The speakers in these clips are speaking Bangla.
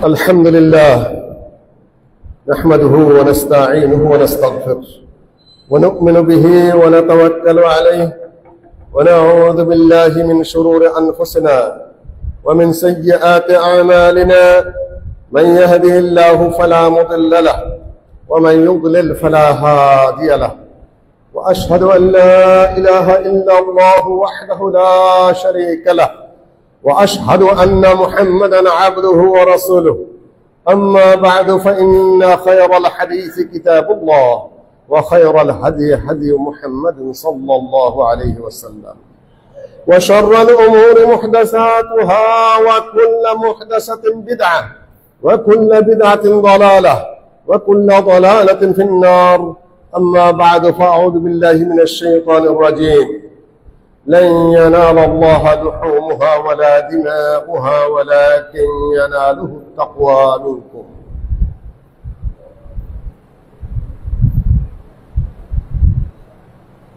الحمد لله نحمده ونستعينه ونستغفره ونؤمن به ونتوكل عليه ونعوذ بالله من شرور أنفسنا ومن سيئات أعمالنا من يهده الله فلا مضل له ومن يضلل فلا هادي له وأشهد أن لا إله إلا الله وحده لا شريك له وأشهد أن محمدا عبده ورسوله أما بعد فإن خير الحديث كتاب الله وخير الهدي هدي محمد صلى الله عليه وسلم وشر الأمور محدثاتها وكل محدثة بدعة وكل بدعة ضلالة وكل ضلالة في النار أما بعد فأعوذ بالله من الشيطان الرجيم لن ينال الله لحومها ولا دماؤها ولكن يناله التقوى منكم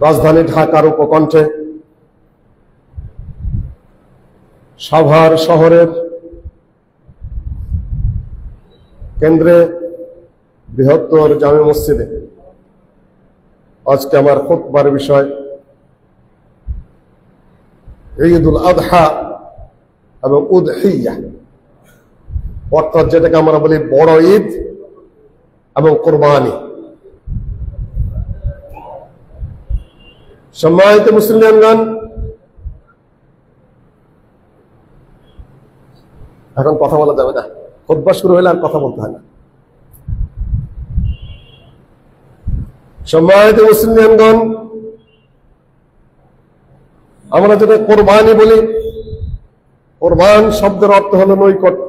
রাজধানী ঢাকার উপকণ্ঠে সাভার শহরের কেন্দ্রে বৃহত্তর জামে মসজিদে আজকে আমার খুতবার বিষয় ঈদুল আযহা এবং উদহিয়া, অর্থাৎ যেটাকে আমরা বলি বড় ঈদ এবং কুরবানি। সম্মানিত মুসলিমগণ, এখন কথা বলা যাবে না, খুতবা শুরু হলে আর কথা বলতে হয় না। সম্মানিত মুসলিমগণ, আমরা যেটা কোরবানি বলি, কোরবান শব্দের অর্থ হলো নৈকট্য।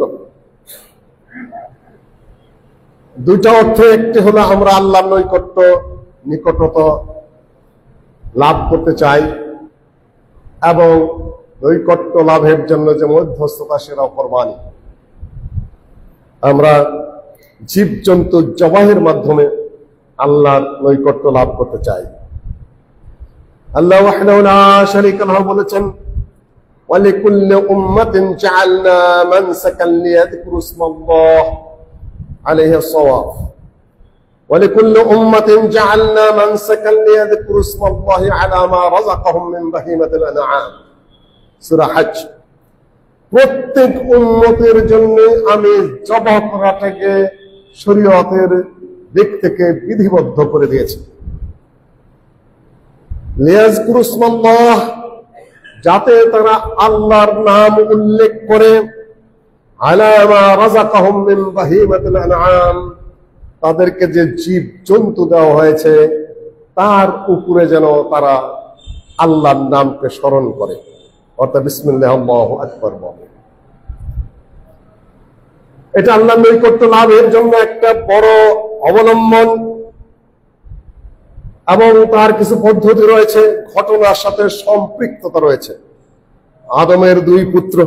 দুইটা অর্থ, একটি হলো আমরা আল্লাহর নৈকট্য নিকটতা লাভ করতে চাই এবং নৈকট্য লাভের জন্য যে মধ্যস্থতা সেটা কোরবানি। আমরা জীবজন্তু জবাহের মাধ্যমে আল্লাহর নৈকট্য লাভ করতে চাই। আল্লাহ ওয়াহদাহু লা শারীকা লাহু বলেছেন, ওয়ালিকুল্লি উম্মাতিন জাআলনা মানসাকান লিয়াযকুরু ইসমাল্লাহ আলাইহি সাওয়াফ ওয়ালিকুল্লি উম্মাতিন জাআলনা মানসাকান লিয়াযকুরু ইসমাল্লাহ আলা মা রাযাকাহুম মিন বাহিমাতিল আনআম, সূরা হজ। প্রত্যেক উম্মতের জন্য আমি জবাহ করাটাকে শরীয়তের দিক থেকে বিধিবদ্ধ করে দিয়েছি। লিয়াযকুরু ইসমাল্লাহ, যাতে তারা আল্লাহর নাম উল্লেখ করে, আলা মা রাযাকাহুম মিন বাহিমাতিল আনআম, তাদেরকে যে জীব জন্তু দেওয়া হয়েছে তার উপরে যেন তারা আল্লাহর নামকে স্মরণ করে, অর্থাৎ বিসমিল্লাহ আল্লাহু আকবার বলে। এটা আল্লাহর নৈকট্য লাভের জন্য একটা বড় অবলম্বন এবং তার কিছু পদ্ধতি রয়েছে, ঘটনার সাথে সম্পৃক্ততা রয়েছে। আদমের দুই পুত্র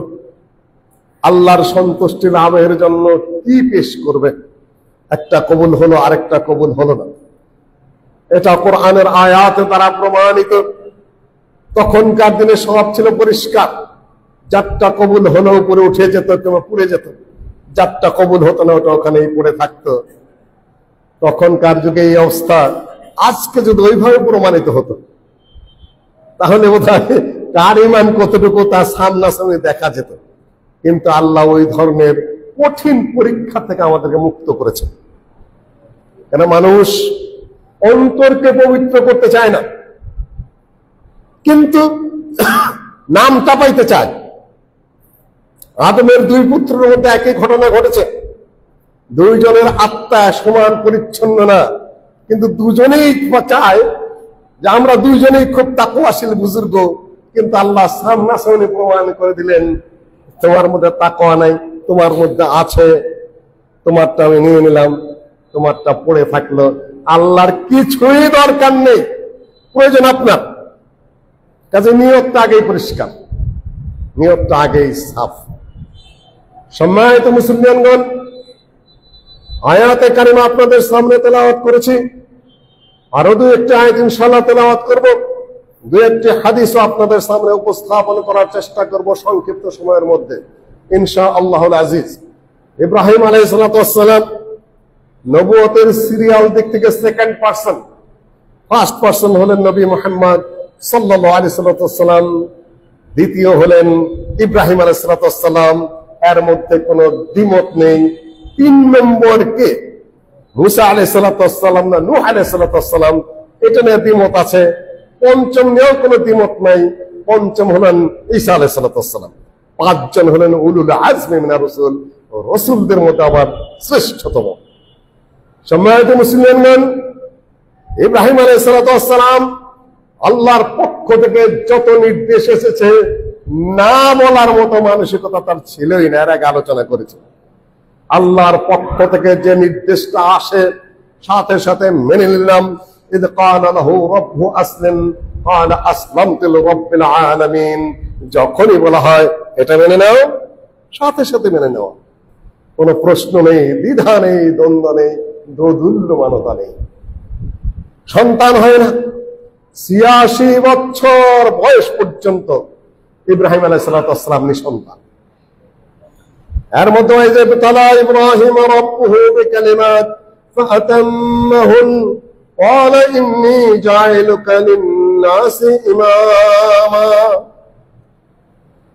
আল্লাহর সন্তুষ্টি লাভের জন্য কি পেশ করবে, একটা কবুল হলো আরেকটা কবুল হলো না। এটা কোরআনের আয়াতে দ্বারা প্রমাণিত। তখনকার দিনে সব ছিল পরিষ্কার, যারটা কবুল হলো উপরে উঠে যেত কিংবা পুড়ে যেত, যারটা কবুল হতো না ওটা ওখানেই পড়ে থাকতো। তখনকার যুগে এই অবস্থা। আজকে যদি ওইভাবে প্রমাণিত হতো তাহলে বোধহয় কার ইমান কতটুকু তার সামনাসামনি দেখা যেত। কিন্তু আল্লাহ ওই ধরনের কঠিন পরীক্ষা থেকে আমাদেরকে মুক্ত করেছেন। কেন মানুষ অন্তরকে পবিত্র করতে চায় না, কিন্তু নামটা পাইতে চায়। আদমের দুই পুত্রের মধ্যে একই ঘটনা ঘটেছে। দুইজনের আত্মা সমান পরিচ্ছন্ন না, কিন্তু দুজনেই চায় যে আমরা দুইজনেই খুব তাকওয়াশীল বুজুর্গ। কিন্তু আল্লাহ সামনাসামনি প্রমাণ করে দিলেন, তোমার মধ্যে তাকওয়া নাই, তোমার মধ্যে আছে, তোমারটা আমি নিয়ে নিলাম, তোমারটা পড়ে থাকলো। আল্লাহর কিছুই দরকার নেই, প্রয়োজন আপনার কাজে নিয়তটা আগেই পরিষ্কার, নিয়তটা আগেই সাফ। সম্মানিত মুসলমানগণ, আয়াতে কারিমা আপনাদের সামনে তেলাওয়াত করেছি, আরো দু একটি আয়াত ইনশাআল্লাহ তেলাওয়াত করব। দু একটি হাদিসও আপনাদের সামনে উপস্থাপন করার চেষ্টা করব সংক্ষিপ্ত সময়ের মধ্যে ইনশাআল্লাহুল আজিজ। ইব্রাহিম আলাইহিস সালাম নবুয়তের সিরিয়াল দিক থেকে সেকেন্ড পারসন, ফার্স্ট পারসন হলেন নবী মুহাম্মদ সাল্লাল্লাহু আলাইহি সাল্লাম, দ্বিতীয় হলেন ইব্রাহিম আলাইহিস সালাম। এর মধ্যে কোনো দ্বিমত নেই। 3 নম্বর কে? মুসা আলাইহিস সালাম না নূহ আলাইহিস সালাম? এটা নিয়ে দ্বিমত আছে। পঞ্চম নিয়েও কোনো দ্বিমত নাই। পঞ্চম হলেন ঈসা আলাইহিস সালাম। 5 জন হলেন উলুল আজমি মিনার রাসূল, রাসূলদের মধ্যে আবার শ্রেষ্ঠতম। সম্মানিত মুসলিমগণ, ইব্রাহিম আলাইহিস সালাম আল্লাহর পক্ষ থেকে যত নির্দেশ এসেছে না বলার মতো মানসিকতা তার ছিলই না। এর আগে আলোচনা করেছে। আল্লাহর পক্ষ থেকে যে নির্দেশটা আসে সাথে সাথে মেনে নিলাম। ইদ ক্বালা লাহু রাব্বুহু আসলিম ক্বালা আসলামতু লিরাব্বিল আলামিন। যখনই বলা হয় এটা মেনে নাও, সাথে সাথে মেনে নাও। কোনো প্রশ্ন নেই, দ্বিধা নেই, দ্বন্দ্ব নেই, দোদুল্যমানতা নেই। সন্তান হয় না। ৮৬ বছর বয়স পর্যন্ত ইব্রাহিম আলাইহিস সালাম নিঃসন্তান। এর মধ্যে এই যে তালা ইব্রাহিম রাব্বুহু বিকালিমাত ফাতাম্মাহুন ক্বালা ইন্নী জাইলুকা লিন-নাসি ইমামা।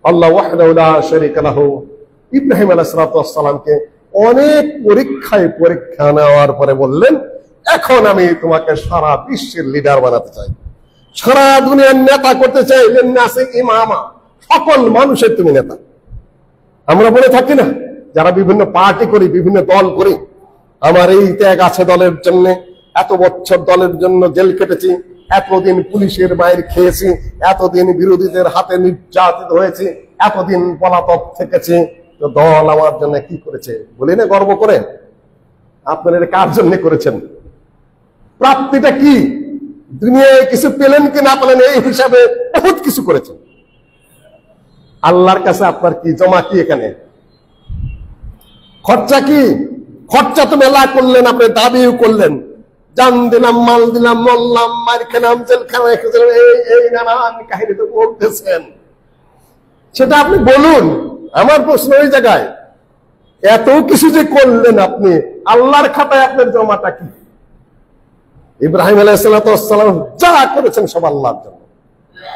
আল্লাহ ওয়াহদাহু লা শারীকা লাহু ইব্রাহিম আলাইহিস সালামকে অনেক পরীক্ষা নেওয়ার পরে বললেন, এখন আমি তোমাকে সারা বিশ্বের লিডার বানাতে চাই, সারা দুনিয়ার নেতা করতে চাই। লিন-নাসি ইমামা, সকল মানুষের তুমি নেতা। আমরা বলে থাকি না, যারা বিভিন্ন পার্টি করি, বিভিন্ন দল করি, আমার এই ত্যাগ আছে দলের জন্য, এত বছর দলের জন্য জেল কেটেছি, এতদিন পুলিশের মায়ের খেয়েছি, এতদিন বিরোধীদের হাতে নির্যাতিত হয়েছি, এতদিন পলাতক থেকেছি, তো দল আমার জন্য কি করেছে বলি না গর্ব করে। আপনারা এটা কার জন্য করেছেন? প্রাপ্তিটা কি? দুনিয়ায় কিছু পেলেন কি না পেলেন এই হিসাবে বহুত কিছু করেছেন। আল্লাহর কাছে আপনার কি জমা? কি এখানে খরচা? কি খরচা? তো মেলা করলেন, আপনি দাবিও করলেন, জান দিলাম, মাল দিলাম, মরলাম, মার খেলাম, জেলখানায় এই নানান কাহিনী তো বলতেছেন। সেটা আপনি বলুন। আমার প্রশ্ন ওই জায়গায়, এত কিছু যে করলেন আপনি, আল্লাহর খাতায় আপনার জমাটা কি? ইব্রাহিম আলাইহিস সালাম যা করেছেন সব আল্লাহর জন্য,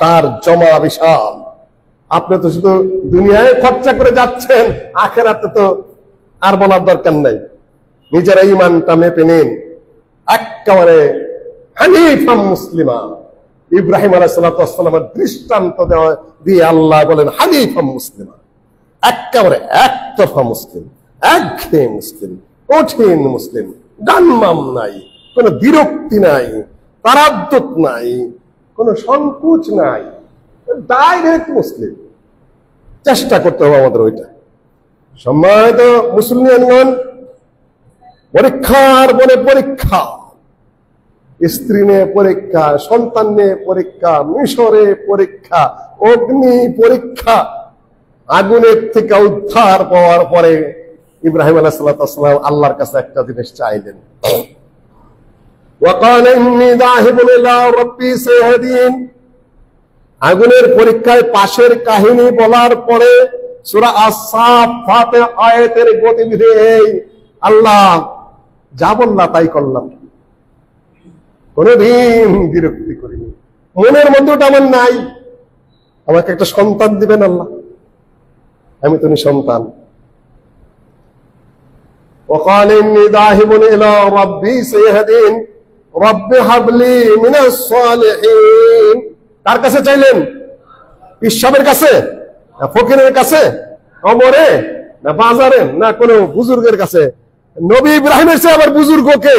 তার জমা বিশাল। আপনি তো শুধু দুনিয়ায় খরচা করে যাচ্ছেন, আখিরাতে তো আর বলার দরকার নাই। নিজের ঈমানটা মেপে নিন। একেবারে হানিফা মুসলিমা। ইব্রাহিম আলাইহিস সালামের দৃষ্টান্ত দিয়ে আল্লাহ বলেন হানিফা মুসলিমা, একেবারে একতরফা মুসলিম, একঘেয়ে মুসলিম, কঠিন মুসলিম, ডানবাম নাই, কোনো বিরক্তি নাই, তারাদ্দুত নাই, কোনো সংকোচ নাই, ডাইরেক্ট মুসলিম। চেষ্টা করতে হবে আমাদের ওইটা। সম্মানিত মুসলমানগণ, পরীক্ষার বলে পরীক্ষা, স্ত্রী নিয়ে পরীক্ষা, সন্তান নিয়ে পরীক্ষা, মিশরে পরীক্ষা, অগ্নি পরীক্ষা। আগুনের থেকে উদ্ধার পাওয়ার পরে ইব্রাহিম আলাইহিস সালাম আল্লাহর কাছে একটা জিনিস চাইলেন। ওয়াকালা ইন্নী যাহিবুন ইলা রাব্বি সায়াহদিন। আগুনের পরীক্ষায় পাশের কাহিনী বলার পরে সূরা আস-সাফফাত আয়াতের গতিবিধি এই, আল্লাহ যা বললা তাই করলাম, কোনদিন বিরক্তি করিনি। মনের মধ্যে ওটা আমার নাই। আমাকে একটা সন্তান দিবেন আল্লাহ, আমি তো সন্তান। وقال إني ذاهب إلى ربي سيهدين رب هب لي من الصالحين। কার কাছে চাইলেন? ঈশ্বরের কাছে না ফকিরের কাছে, কবরে না বাজারে না কোন বুজুর্গের কাছে? নবী ইব্রাহিমের চেয়ে আবার বুজুর্গকে,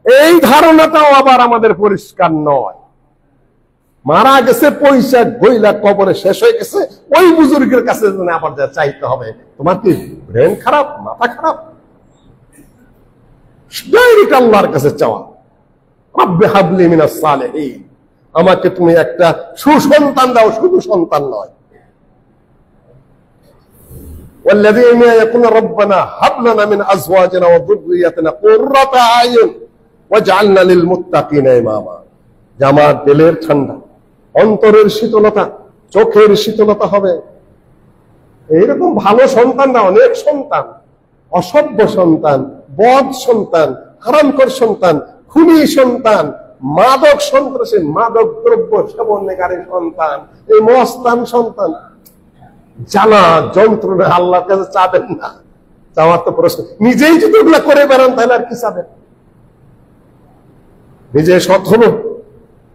এই ধারণাটাও আবার আমাদের পরিষ্কার নয়। মারা গেছে, পয়সা গইলা কবরে শেষ হয়ে গেছে, ওই বুজুর্গের কাছে আবার যা চাইতে হবে। তোমার কি ব্রেন খারাপ, মাথা খারাপ? ডাইরেক্ট আল্লাহর কাছে চাওয়া, রব্বি হাবলি মিনাস সালিহিন, আমাকে তুমি একটা সুসন্তান দাও, শুধু সন্তান নয়। والذين يقولون ربنا هب لنا من ازواجنا وذرياتنا قرة اعين واجعلنا للمتقين اماما। আমার দিলের ঠান্ডা, অন্তরের শীতলতা, চোখের শীতলতা হবে এইরকম ভালো সন্তান না। অনেক সন্তান, অসভ্য সন্তান, বদ সন্তান, হারামখোর সন্তান, খুনি সন্তান, মাদক সন্ত্রাসী, মাদক দ্রব্য সেবনকারী সন্তান, এই মস্তান সন্তান, জ্বালা যন্ত্রণা আল্লাহর কাছে চাবেন না। চাওয়ার তো প্রশ্ন, নিজেই যদি ওগুলা করে বেড়ান তাহলে আর কি চাবেন? নিজে সৎ হলো,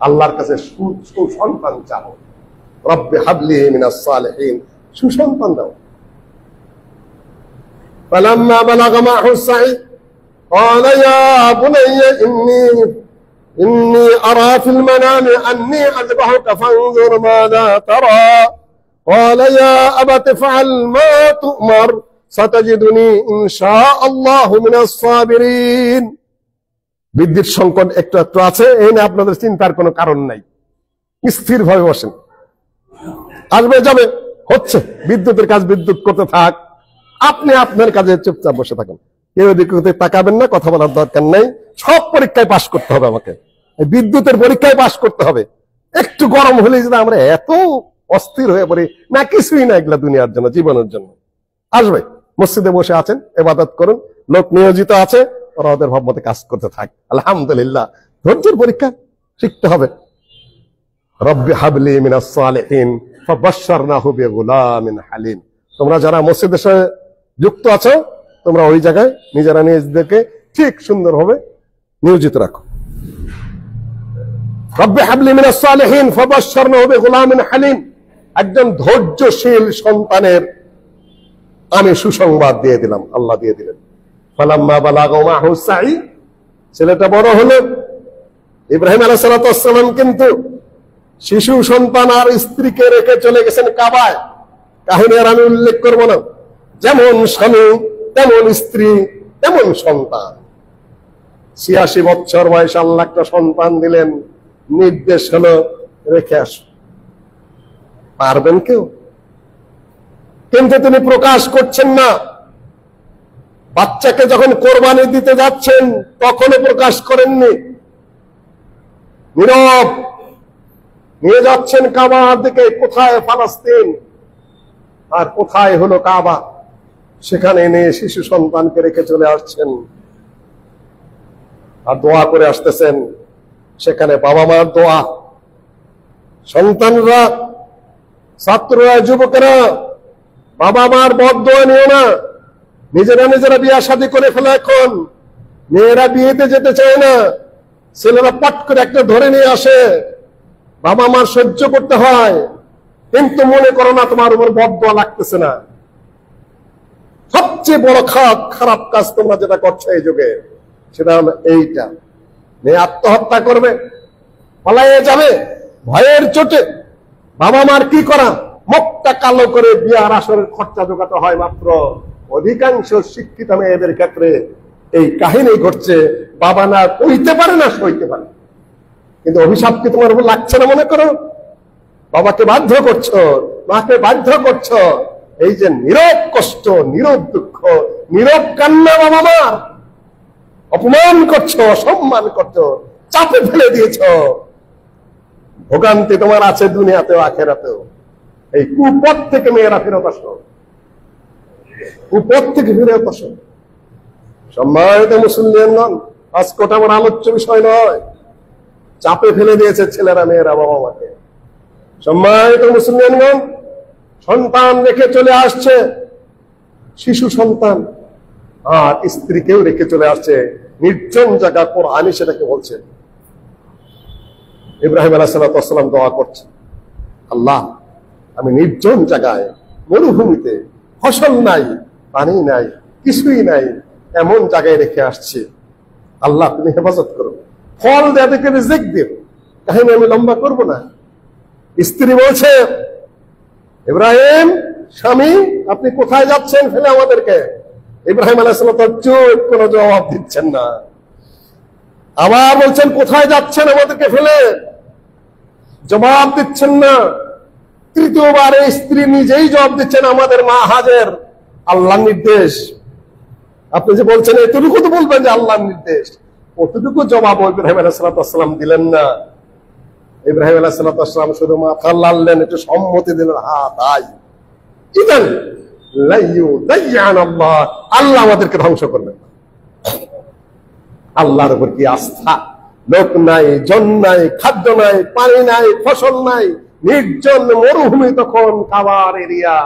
আল্লাহর কাছে সুসন্তান চাও। রব্বি হাবলি মিনাস সালিহিন, সুসন্তান দাও। ফালাম্মা বালাগা মাহু সাই قال يا بني إني أرى في المنام أني أذبحك فانظر ماذا ترى قال يا أبت افعل ما تؤمر ستجدني إن شاء الله من الصابرين। বিদ্যুৎ সংকট একটু একটু আছে, এই নিয়ে আপনাদের চিন্তার কোনো কারণ নাই। স্থির ভাবে বসেন, আসবে যাবে, হচ্ছে। বিদ্যুতের কাজ বিদ্যুৎ করতে থাক, আপনি আপনার কাজে চুপচাপ বসে থাকেন। কেউ এদিকে তাকাবেন না, কথা বলার দরকার নাই। সব পরীক্ষায় পাশ করতে হবে আমাকে, বিদ্যুতের পরীক্ষায় পাশ করতে হবে। একটু গরম হলে যদি আমরা এত অস্থির হয়ে পড়ি, না কিছুই না এগুলা দুনিয়ার জন্য, জীবনের জন্য। আসবে, মসজিদে বসে আছেন, ইবাদত করুন, লোক নিয়োজিত আছে, ওরা ওদের ভাব মতে কাজ করতে থাক। আলহামদুলিল্লাহ, ধৈর্যের পরীক্ষা শিখতে হবে। রব্বি হাবলি মিনাস সালিহিন ফাবাশশারনাহু বিগুলামিন হালিম। তোমরা যারা মসজিদের সাথে যুক্ত আছো, তোমরা ওই জায়গায় নিজেরা নিজেদেরকে ঠিক সুন্দরভাবে নিয়োজিত রাখো। রব্বি হাবলি মিনাস সালিহিন ফাবাশশারনাহু বিগুলামিন হালিম, একজন ধৈর্যশীল সন্তানের আমি সুসংবাদ দিয়ে দিলাম, আল্লাহ দিয়ে দিলেন। ফালাম্মা বালাগা মাহু সাই, ছেলেটা বড় হলো। ইব্রাহিম আলাইহিস সালাম কিন্তু শিশু সন্তান আর স্ত্রীকে রেখে চলে গেছেন কাবায়। কাহিনী আর আমি উল্লেখ করব না। যেমন স্বামী তেমন স্ত্রী তেমন সন্তান। ৮৬ বছর বয়সে আল্লাহ একটা সন্তান দিলেন, নির্দেশ হলো রেখে আস। পারবেন কেউ? কিন্তু তিনি প্রকাশ করছেন না। বাচ্চাকে যখন কোরবানি দিতে যাচ্ছেন তখনও প্রকাশ করেননি, নীরব। নিয়ে যাচ্ছেন কাবার দিকে, কোথায় ফালাস্তিন আর কোথায় হলো কাবা, সেখানে এনে শিশু সন্তানকে রেখে চলে আসছেন আর দোয়া করে আসতেছেন। সেখানে বাবা মার দোয়া, সন্তানরা, ছাত্ররা, যুবকেরা বাবা মার বদদোয়া নিও না। নিজেরা নিজেরা বিয়া শাদী করে ফেলে। এখন মেয়েরা বিয়েতে যেতে চায় না, ছেলেরা পট করে একটা ধরে নিয়ে আসে, বাবা মার সহ্য করতে হয়। কিন্তু মনে করো না তোমার উপর বদদোয়া লাগতেছে না। সবচেয়ে বড় খারাপ কাজ তোমরা যেটা করছো এই যুগে, সেটা হলো এইটা। মেয়ে আত্মহত্যা করবে, পালাইয়ে যাবে ভয়ের চোটে। বাবা মার কি করা, মুখটা কালো করে বিয়ার আসরের খরচা জোগাতে হয় মাত্র। অধিকাংশ শিক্ষিত মেয়েদের ক্ষেত্রে এই কাহিনী ঘটছে। বাবা না কইতে পারে না সইতে পারে, কিন্তু অভিশাপ কি তোমার উপর লাগছে না? মনে করো, বাবাকে বাধ্য করছো, মাকে বাধ্য করছো। এই যে নীরব কষ্ট, নীরব দুঃখ, নীরব কান্না, বাবা মার অপমান করছো, অসম্মান করছো, চাপে ফেলে দিয়েছো। ভোগান্তি তোমার আছে দুনিয়াতেও আখেরাতেও। এই কুপথ থেকে মেয়েরা ফেরত আসো, কুপথ থেকে ফেরত আসো। সম্মানিত মুসলিমগণ, আজকে ওটা আমার আলোচ্য বিষয় নয়। চাপে ফেলে দিয়েছে ছেলেরা মেয়েরা বাবা মাকে। সম্মানিত মুসলিমগণ, সন্তান রেখে চলে আসছে, শিশু সন্তান, আর স্ত্রীকেও রেখে চলে আসছে নির্জন জায়গা। কোরআন সেটাকে বলছে। ইব্রাহিম আলাইহিস সালাম দোয়া করছে, আল্লাহ আমি নির্জন জায়গায়, মরুভূমিতে, ফসল নাই, পানি নাই, কিছুই নাই, এমন জায়গায় রেখে আসছি। আল্লাহ তুমি হেফাজত করো, ফল দেয়াদেরকে রিজিক দিও। কাহিনী আমি লম্বা করব না। স্ত্রী বলছে, ইব্রাহিম স্বামী আপনি কোথায় যাচ্ছেন ফেলে আমাদেরকে? ইব্রাহিম আলাইহিস সালাম চুপ, কোনো জবাব দিচ্ছেন না। আবার বলছেন, কোথায় যাচ্ছেন আমাদেরকে ফেলে? জবাব দিচ্ছেন না। তৃতীয়বার এই স্ত্রী নিজেই জবাব দিচ্ছেন, আমাদের মা হাজের, আল্লাহর নির্দেশ। আপনি যে বলছেন এতটুকু তো বলবেন যে আল্লাহর নির্দেশ, কতটুকু জবাব ইব্রাহিম আলাইহিস সালাম দিলেন না। ইব্রাহিম আলাইহিস সালাম শুধু মাথা লাললেন, একটু সম্মতি দিলেন, হ্যাঁ তাই। ইদান লাইয়ুদাইয়ানাল্লাহ, আল্লাহ আমাদেরকে ধ্বংস করবেন না। আল্লাহর উপর কি আস্থা! লোক নাই, জন নাই, খাদ্য নাই, পানি নাই, ফসল নাই, নির্জন মরুভূমি, তখন খাবার এরিয়া।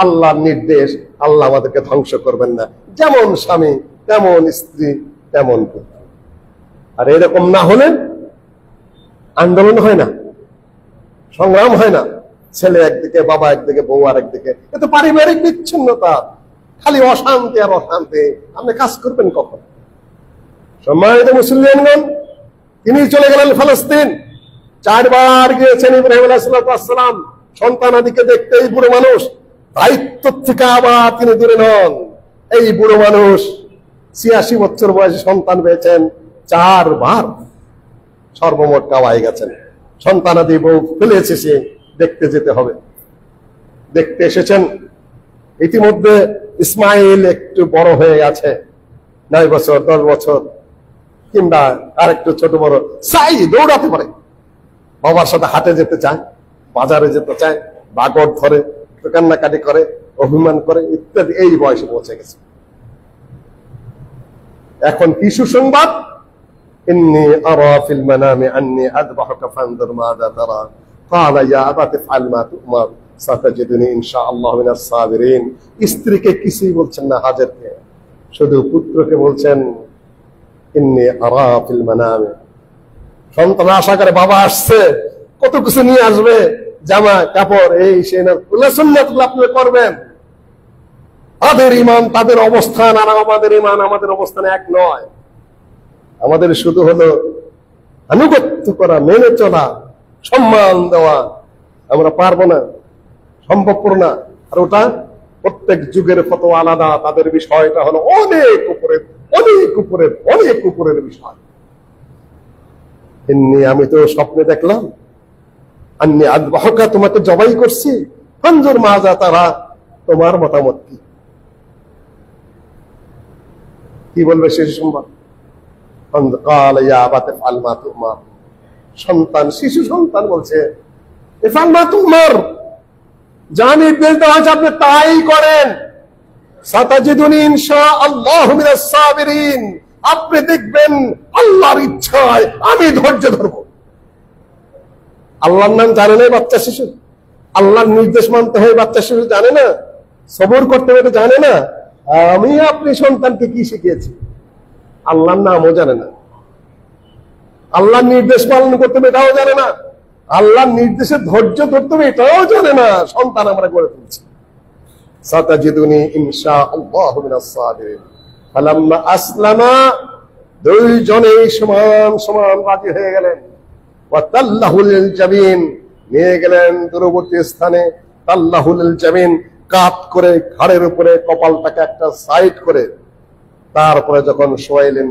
আল্লাহর নির্দেশ, আল্লাহ আমাদেরকে ধ্বংস করবেন না। যেমন স্বামী তেমন স্ত্রী তেমন পুত্র। আর এরকম না হলে আন্দোলন হয় না, সংগ্রাম হয় না। ছেলে একদিকে, বাবা একদিকে, বউ আর একদিকে, এত পারিবারিক বিচ্ছিন্নতা, খালি অশান্তি আর অশান্তি। আপনি কাজ করবেন কখন? সম্মানিত মুসলিমগণ, তিনি চলে গেলেন ফলস্তিন। 4 বার গিয়েছেন ইব্রাহিম আলাইহিস সালাম। সন্তানাদিকে দেখতে এই বুড়ো মানুষ, দায়িত্ব থেকে আবার তিনি দূরে নন। এই বুড়ো মানুষ 86 বছর বয়সে সন্তান পেয়েছেন 4 বার, সর্বমোট কাওয়াই গেছেন। সন্তানাদি বউ ফেলে এসেছে, দেখতে যেতে হবে। দেখতে এসেছেন। ইতিমধ্যে ইসমাইল একটু বড় হয়ে গেছে, 9 বছর, 10 বছর, কিংবা আর একটু ছোট বড়, চাই দৌড়াতে পারে, বাবার সাথে হাটে যেতে চায়, বাজারে যেতে চায়, বাগড় ধরে, কান্নাকাটি করে, অভিমান করে ইত্যাদি। এই বয়সে পৌঁছে গেছে। এখন কি সুসংবাদ? ইন্নী আরা ফিল মানামি আন্নী আযবাহুকা ফানজুর মাযা তারা ক্বালা ইয়া আবাতি ইফআল মা তু'মার সাতাজিদুনি ইনশাআল্লাহু মিনাস সাবিরিন। স্ত্রীকে কিছুই বলছেন না, হাজেরকে, শুধু পুত্রকে বলছেন ইন্নী আরা ফিল মানামি। সন্তান আশা করে বাবা আসছে, কত কিছু নিয়ে আসবে, জামা কাপড়, এই সেই না, সুন্নাতগুলো আপনি করবেন। তাদের ঈমান, তাদের অবস্থান আর আমাদের ঈমান, আমাদের অবস্থান এক নয়। আমাদের শুধু হলো আনুগত্য করা, মেনে চলা, সম্মান দেওয়া। আমরা পারবো না, সম্ভবপর না। আর ওটা প্রত্যেক যুগের ফতোয়া আলাদা। তাদের বিষয়টা হলো অনেক উপরের, অনেক উপরের, অনেক উপরের বিষয়। এমনি আমি তো স্বপ্নে দেখলাম আন্নী আযবাহুকা, তোমাকে জবাই করছি, ফানজুর মাযা তারা, তোমার মতামত কি? কি বলবে শিশু সন্তান? ক্বালা ইয়া আবাতি ইফআল মা তু'মার। সন্তান, শিশু সন্তান বলছে ইফআল মা তু'মার, যা নির্দেশ দেওয়া হয়েছে আপনি তাই করেন। সাতাজিদুনি ইনশাআল্লাহু মিনাস সাবিরিন, আপনি দেখবেন আল্লাহর ইচ্ছায় আমি ধৈর্য ধরব। আল্লাহর নাম জানে না বাচ্চা শিশু? আল্লাহর নির্দেশ মানতে হয় বাচ্চা শিশু জানে না? সবর করতে হবে জানে না? আমি আপনি সন্তানকে কি শিখিয়েছি? আল্লাহর নামও জানে না, আল্লাহর নির্দেশ পালন করতে হবে এটাও জানে না, আল্লাহর নির্দেশে ধৈর্য ধরতে হবে এটাও জানে না। সন্তান আমরা গড়ে তুলছি। সাতাজিদুনি ইনশাআল্লাহু মিনাস সাবিরিন। ফালাম্মা আসলামা, দুইজনেই সমান সমান রাজি হয়ে গেলেন। ওয়া তাল্লাহুল জাবিন, নিয়ে গেলেন দূরবর্তী স্থানে। তাল্লাহুল জাবিন, কাত করে ঘাড়ের উপরে কপালটাকে একটা সাইড করে, তারপরে যখন শোয়াইলেন,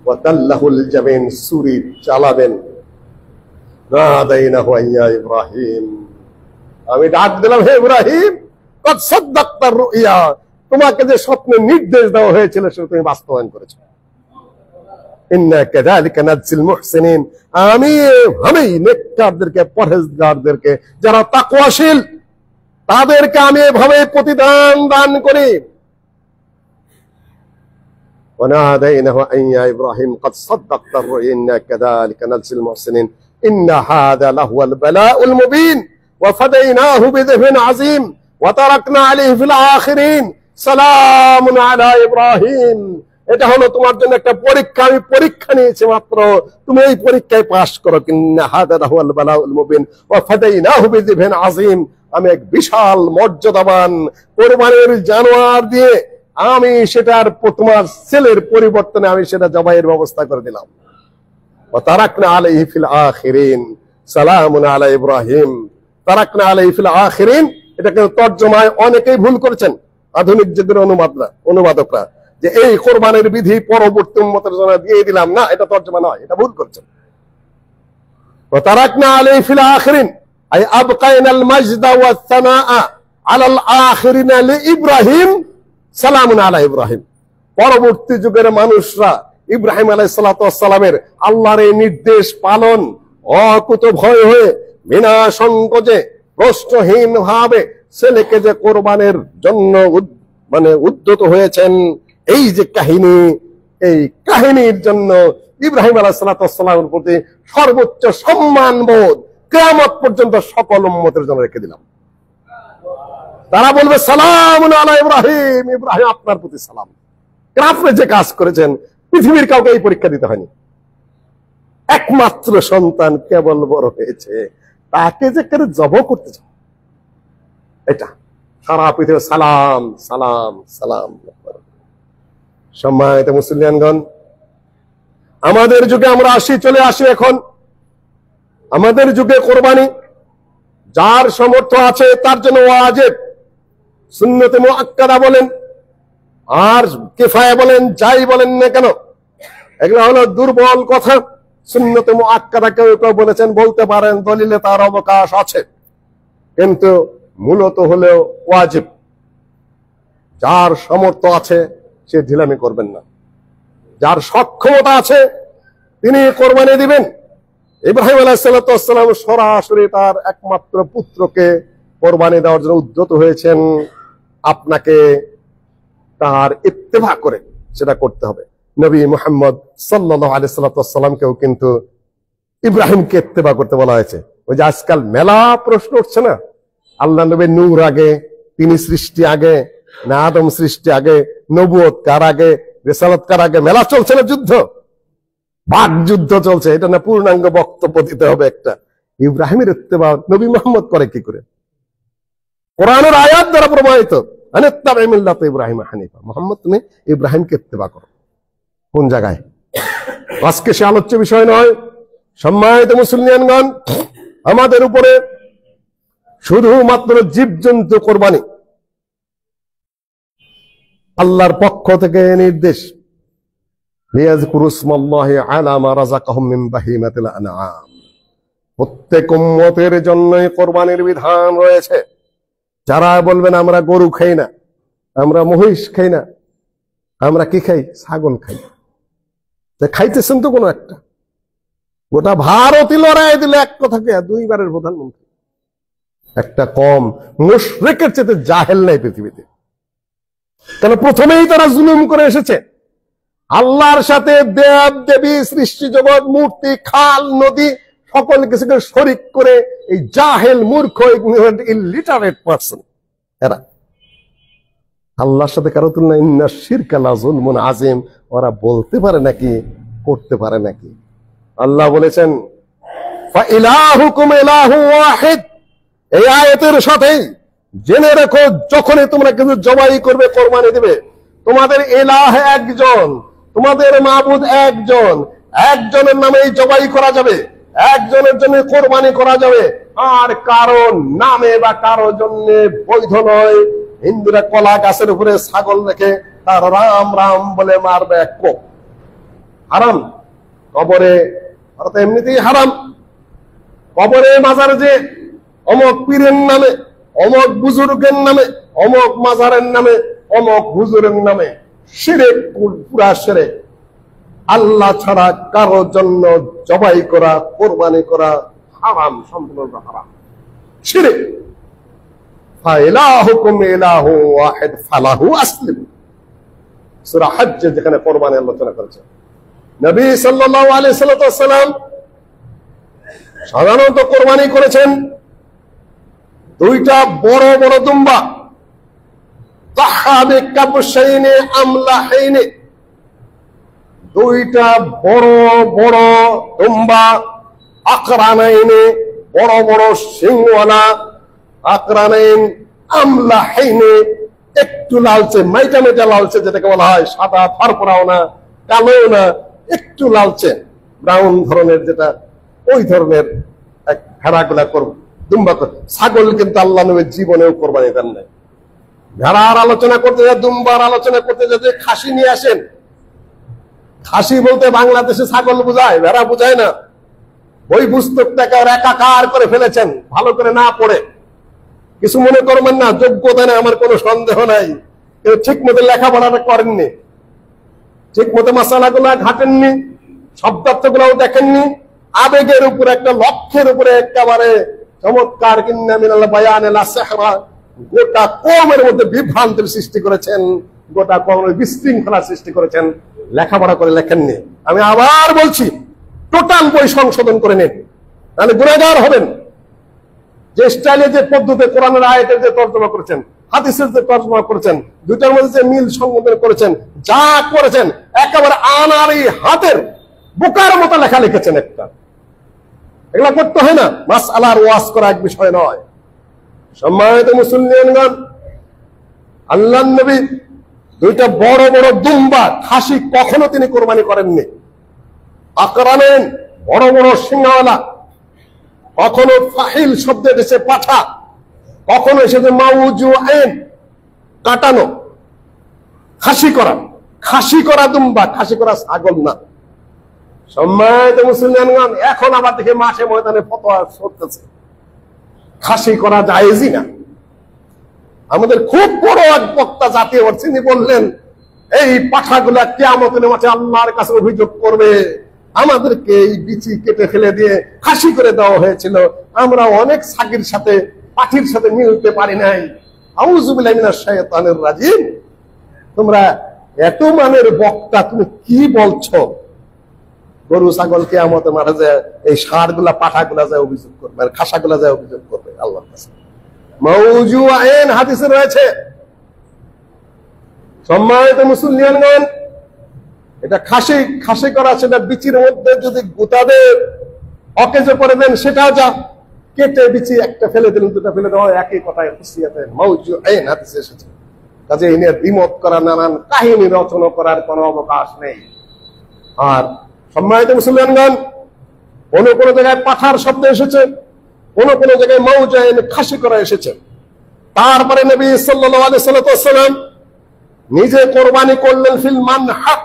ওয়া তাল্লাহুল জাবিন, ছুরি চালাবেন। নাদাইনাহু ইয়া ইব্রাহিম, আমি ডাক দিলাম, হে ইব্রাহিম, কদ সাদ্দাকতার রুইয়া, তোমাকে যে স্বপ্নে নির্দেশ দেওয়া হয়েছিল সেটা তুমি বাস্তবায়ন করেছো। ইন্না কাযালিকা নাজজিল মুহসিনিন, আমি নেককারদেরকে, পরহেজগারদেরকে, যারা তাকওয়াশীল, তাদেরকে আমি এভাবে প্রতিদান দান করি। ওয়ানাদাইনাহু ইয়া ইব্রাহিম কদ সাদ্দাকতার রুইয়া ইন্না কাযালিকা নাজজিল মুহসিনিন ইন্না হাযা লাহুয়াল বালাউল মুবিন ওয়া ফাদাইনাহু বিযিবহিন আযীম ওয়া তারাকনা আলাইহি ফিল আখিরিন সালামুন আলা ইব্রাহিম। এটা হলো তোমার জন্য একটা পরীক্ষা, আমি পরীক্ষা নিয়েছি মাত্র, তুমি এই পরীক্ষায় পাস করো। ইন্না হাযা লাহুয়াল বালাউল মুবিন ওয়া ফাদাইনাহু বিযিবহিন আযীম, আমি এক বিশাল মর্যাদাবান কোরবানির জানোয়ার দিয়ে আমি সেটার তোমার ছেলের পরিবর্তনে আমি সেটা জবাইয়ের ব্যবস্থা করে দিলাম। ওয়া তারাকনা আলাইহি ফিল আখিরিন সালামুন আলা ইব্রাহিম। তারাকনা আলাইহি ফিল আখিরিন, এটাকে তরজমায় অনেকেই ভুল করেছেন, আধুনিক যুগের অনুবাদকরা, যে এই কোরবানির বিধি পরবর্তী উম্মতের জন্য দিয়ে দিলাম। না, এটা তরজমা নয়, এটা ভুল করেছেন। ওয়া তারাকনা আলাইহি ফিল আখিরিন আই আবকাইনাল মাজদা ওয়াস সানাআ আলাল আখিরিন লিইব্রাহিম সালামুন আলা ইব্রাহিম। পরবর্তী যুগের মানুষরা ইব্রাহিম আলাইহিস সালাতু ওয়াস সালামের আল্লাহর এই নির্দেশ পালন অকুত ভয় হয়ে, বিনা সংকোচে, প্রশ্নহীন ভাবে ছেলেকে যে কোরবানের জন্য উদ্যত হয়েছেন, এই যে কাহিনী, এই কাহিনীর জন্য ইব্রাহিম আলাইহিস সালামের প্রতি সর্বোচ্চ সম্মান বোধ কিয়ামত পর্যন্ত সকল উম্মতের জন্য রেখে দিলাম। তারা বলবে সালামুন আলা ইব্রাহিম, ইব্রাহিম আপনার প্রতি সালাম। আপনি যে কাজ করেছেন পৃথিবীর কাউকে এই পরীক্ষা দিতে হয়নি। একমাত্র সন্তান কেবল বড় হয়েছে, তাকে যে কেন জব করতে চাও, এটা সারা পৃথিবী সালাম সালাম সালাম। সম্মানিত মুসলিয়ানগণ, আমাদের যুগে আমরা চলে আসি এখন। আমাদের যুগে কোরবানি যার সামর্থ্য আছে তার জন্য ওয়াজিব, সুন্নতে মুআক্কাদা বলেন আর কিফায়া বলেন, যাই বলেন না কেন, এগুলো হলো দুর্বল কথা। সুন্নতে মুআক্কাদা কেউ কেউ বলেছেন, বলতে পারেন, দলিলে তার অবকাশ আছে, কিন্তু মূলত হলেও ওয়াজিব। যার সামর্থ্য আছে সে ঢিলামি করবেন না, যার সক্ষমতা আছে তিনি কোরবানি দিবেন। ইব্রাহিম আলাইহিস সালাম সরাসরি তার একমাত্র পুত্রকে কোরবানি দেওয়ার জন্য উদ্যত হয়েছেন। আপনাকে তার ইত্তেবা করে সেটা করতে হবে। নবী মুহাম্মদ সাল্লাল্লাহু আলাইহি সাল্লামকেও কিন্তু ইব্রাহিমকে ইত্তেবা করতে বলা হয়েছে। ওই যে আজকাল মেলা প্রশ্ন উঠছে না, আল্লাহ নবী নূর আগে, তিনি সৃষ্টি আগে না আদম সৃষ্টি আগে, নবুয়ত কার আগে, রিসালাত কার আগে, মেলা চলছে না, যুদ্ধ, বাক যুদ্ধ চলছে। এটা না পূর্ণাঙ্গ বক্তব্য দিতে হবে একটা। ইব্রাহিমের ইত্তেবা নবী মুহাম্মদ করে কি করে? কোরআনের আয়াত দ্বারা প্রমাণিত, আনিত্তাবি মিল্লাত ইব্রাহিম হানিফা। মুহাম্মদ তুমি ইব্রাহিমকে ইত্তেবা করো। কোন জায়গায়? আজকে সে আলোচ্য বিষয় নয়। সম্মানিত মুসলিয়ানগণ, আমাদের উপরে শুধুমাত্র জীবজন্তু কোরবানি আল্লাহর পক্ষ থেকে নির্দেশ। প্রত্যেক উম্মতের জন্যই কোরবানির বিধান রয়েছে। যারা বলবেন আমরা গরু খাই না, আমরা মহিষ খাই না, আমরা কি খাই? ছাগল খাই। খাইতেছেন তো কোনো একটা। গোটা ভারতই লড়াই দিলে এক কথাকে দুইবারের প্রধানমন্ত্রী। একটা কম মুশরিকের চেয়ে জাহেল নাই পৃথিবীতে। কেন? প্রথমেই তারা জুলুম করে এসেছে। আল্লাহর সাথে দেব দেবী, সৃষ্টি জগৎ, মূর্তি, খাল, নদী সকল কিছুকে শরিক করে এই জাহেল, মূর্খ, ইগনোরেন্ট, ইলিটারেট পারসন এরা আল্লাহর সাথে কারো তুলনা। ইন্না শিরকা লাযুলমুন আযীম। ওরা বলতে পারে নাকি, করতে পারে নাকি? আল্লাহ বলেছেন ফাইলাহুকুম ইলাহু ওয়াহিদ। এই আয়াতের সাথেই জেনে রেখো, যখনই তোমরা কিছু জবাই করবে, কোরবানি দিবে, তোমাদের ইলাহ একজন, তোমাদের মাবুদ একজন, একজনের নামেই জবাই করা যাবে, একজনের জন্য কোরবানি করা যাবে। আর কারো নামে বা কারো জন্য বৈধ নয়। হিন্দুরা কলা গাছের উপরে ছাগল রেখে তার রাম রাম বলে মারবে, এক কোপ হারাম। কবরে এমনিতেই হারাম। কবরে মাজারে যে অমক পীরের নামে, অমক বুজুর্গের নামে, অমক মাজারের নামে, অমক হুজুরের নামে শিরক, পুরা শিরক। আল্লাহ ছাড়া কারো জন্য জবাই করা, কোরবানি করা হারাম, সম্পূর্ণ হারাম, শিরক। ফাইলাহুকুম ইলাহু ওয়াহিদ ফালাহু আসলিম। সূরা হজ্জ যেখানে কোরবানি আলোচনা করেছে, নবী সাল্লাল্লাহু আলাইহি সাল্লাম সাধারণত কোরবানি করেছেন দুইটা বড় বড় দুম্বা, তাহাবে কাবশাইনে আমলাহাইনে, দুইটা বড় বড় দুম্বা, আকরানাইনে, বড় বড় সিংওয়ালা, আকরানাইন আমলাহাইনে, একটু লালচে, মাইটা মাইটা লালচে, যেটাকে বলা হয় সাদা ফারফরাও না, কালো না, একটু লালচে ব্রাউন ধরনের, যেটা ওই ধরনের ভেড়াগুলা করব, দুম্বা করে। ছাগল কিন্তু আল্লাহ নবীর জীবনেও কোরবানি দেন নাই। ভেড়ার আলোচনা করতে যায়, দুম্বার আলোচনা করতে যায়, খাসি নিয়ে আসেন। খাসি বলতে বাংলাদেশে ছাগল বোঝায়, ভেড়া বোঝায় না। ওই পুস্তকটাকে ওরা একাকার করে ফেলেছেন, ভালো করে না পড়ে। কিছু মনে করবেন না, যোগ্যতা নেই, আমার কোনো সন্দেহ নাই। কেউ ঠিক মতো লেখাপড়াটা করেননি, ঠিক মতো মাসালাগুলা ঘাটেননি, শব্দার্থ গুলাও দেখেননি। আবেগের উপরে, একটা লক্ষ্যের উপরে একেবারে চমৎকার কিন্না মিনাল বায়ানে লা সিহরা গোটা কওমের মধ্যে বিভ্রান্তির সৃষ্টি করেছেন, গোটা কওমের বিশৃঙ্খলার সৃষ্টি করেছেন। লেখাপড়া করে লেখেননি। আমি আবার বলছি, টোটাল বই সংশোধন করে নিন, তাহলে গুনাহগার হবেন। যে স্টাইলে, যে পদ্ধতি কোরআনের আয়াতের যে তর্জমা করেছেন, হাদিসের যে তর্জমা করেছেন, দুইটার মধ্যে যে মিল সংযোজন করেছেন, যা করেছেন একেবারে আনাড়ি হাতের বোকার মতো লেখা লিখেছেন একটা। এগুলা করতে হয় না। মাসআলার ওয়াজ করা এক বিষয় নয়। সম্মানিত মুসলিমগণ, আল্লাহর নবী দুইটা বড় বড় দুম্বা, খাসি কখনো তিনি কোরবানি করেননি। আকরামেন, বড় বড় সিংহওয়ালা, কখনো ফাহিল শব্দ এসেছে পাঠা, কখনো এসেছে মাউজুআইন, কাটানো। খাসি করা, খাসি করা দুম্বা, খাসি করা ছাগল না। সম্মানিত মুসলিমগণ, এখন আবার দেখে মাঠে ময়দানে ফতোয়া করতেছে খাসি করা জায়েজই না। আমাদের খুব বড় এক বক্তা জাতীয় তিনি বললেন, এই পাঠাগুলা কিয়ামতের মাঠে আল্লাহর কাছে অভিযোগ করবে, আমাদেরকে এই বিচি কেটে ফেলে দিয়ে খাসি করে দেওয়া হয়েছিল, আমরা অনেক ছাগির সাথে পাঠির সাথে মিলতে পারি নাই। আউযু বিল্লাহি মিনাশ শাইতানির রাজিম। তোমরা এত মানের বক্তা, তুমি কি বলছো? গরু ছাগল কিয়ামতের মাঠে যে এই ষাঁড়গুলা পাঠাগুলা যায় অভিযোগ করবে, আর খাসাগুলা যায় অভিযোগ করবে আল্লাহর কাছে। মাউজুআইন হাদিসে রয়েছে। সম্মানিত মুসলিমগণ, এটা খাসি, খাসি করা, সেটা বিচির মধ্যে যদি গুতাদের অকেজে করে দেন, সেটাও যা কেটে বিচি একটা ফেলে দিলেন, দুটা ফেলে দেওয়া, একই কথায় খুশিয়াতে মাউজুআইন হাদিসে এসেছে। কাজে এই নিয়ে দ্বিমত করা, নানান কাহিনী রচনা করার কোনো অবকাশ নেই। আর সম্মানিত মুসলিমগণ, কোন কোন জায়গায় পাঠার শব্দ এসেছে, কোন কোন জায়গায় মাউজুআইন খাসি করা এসেছে। তারপরে নবী সাল্লাল্লাহু আলাইহি ওয়াসাল্লাম নিজে কোরবানি করলেন ফিল মানহার,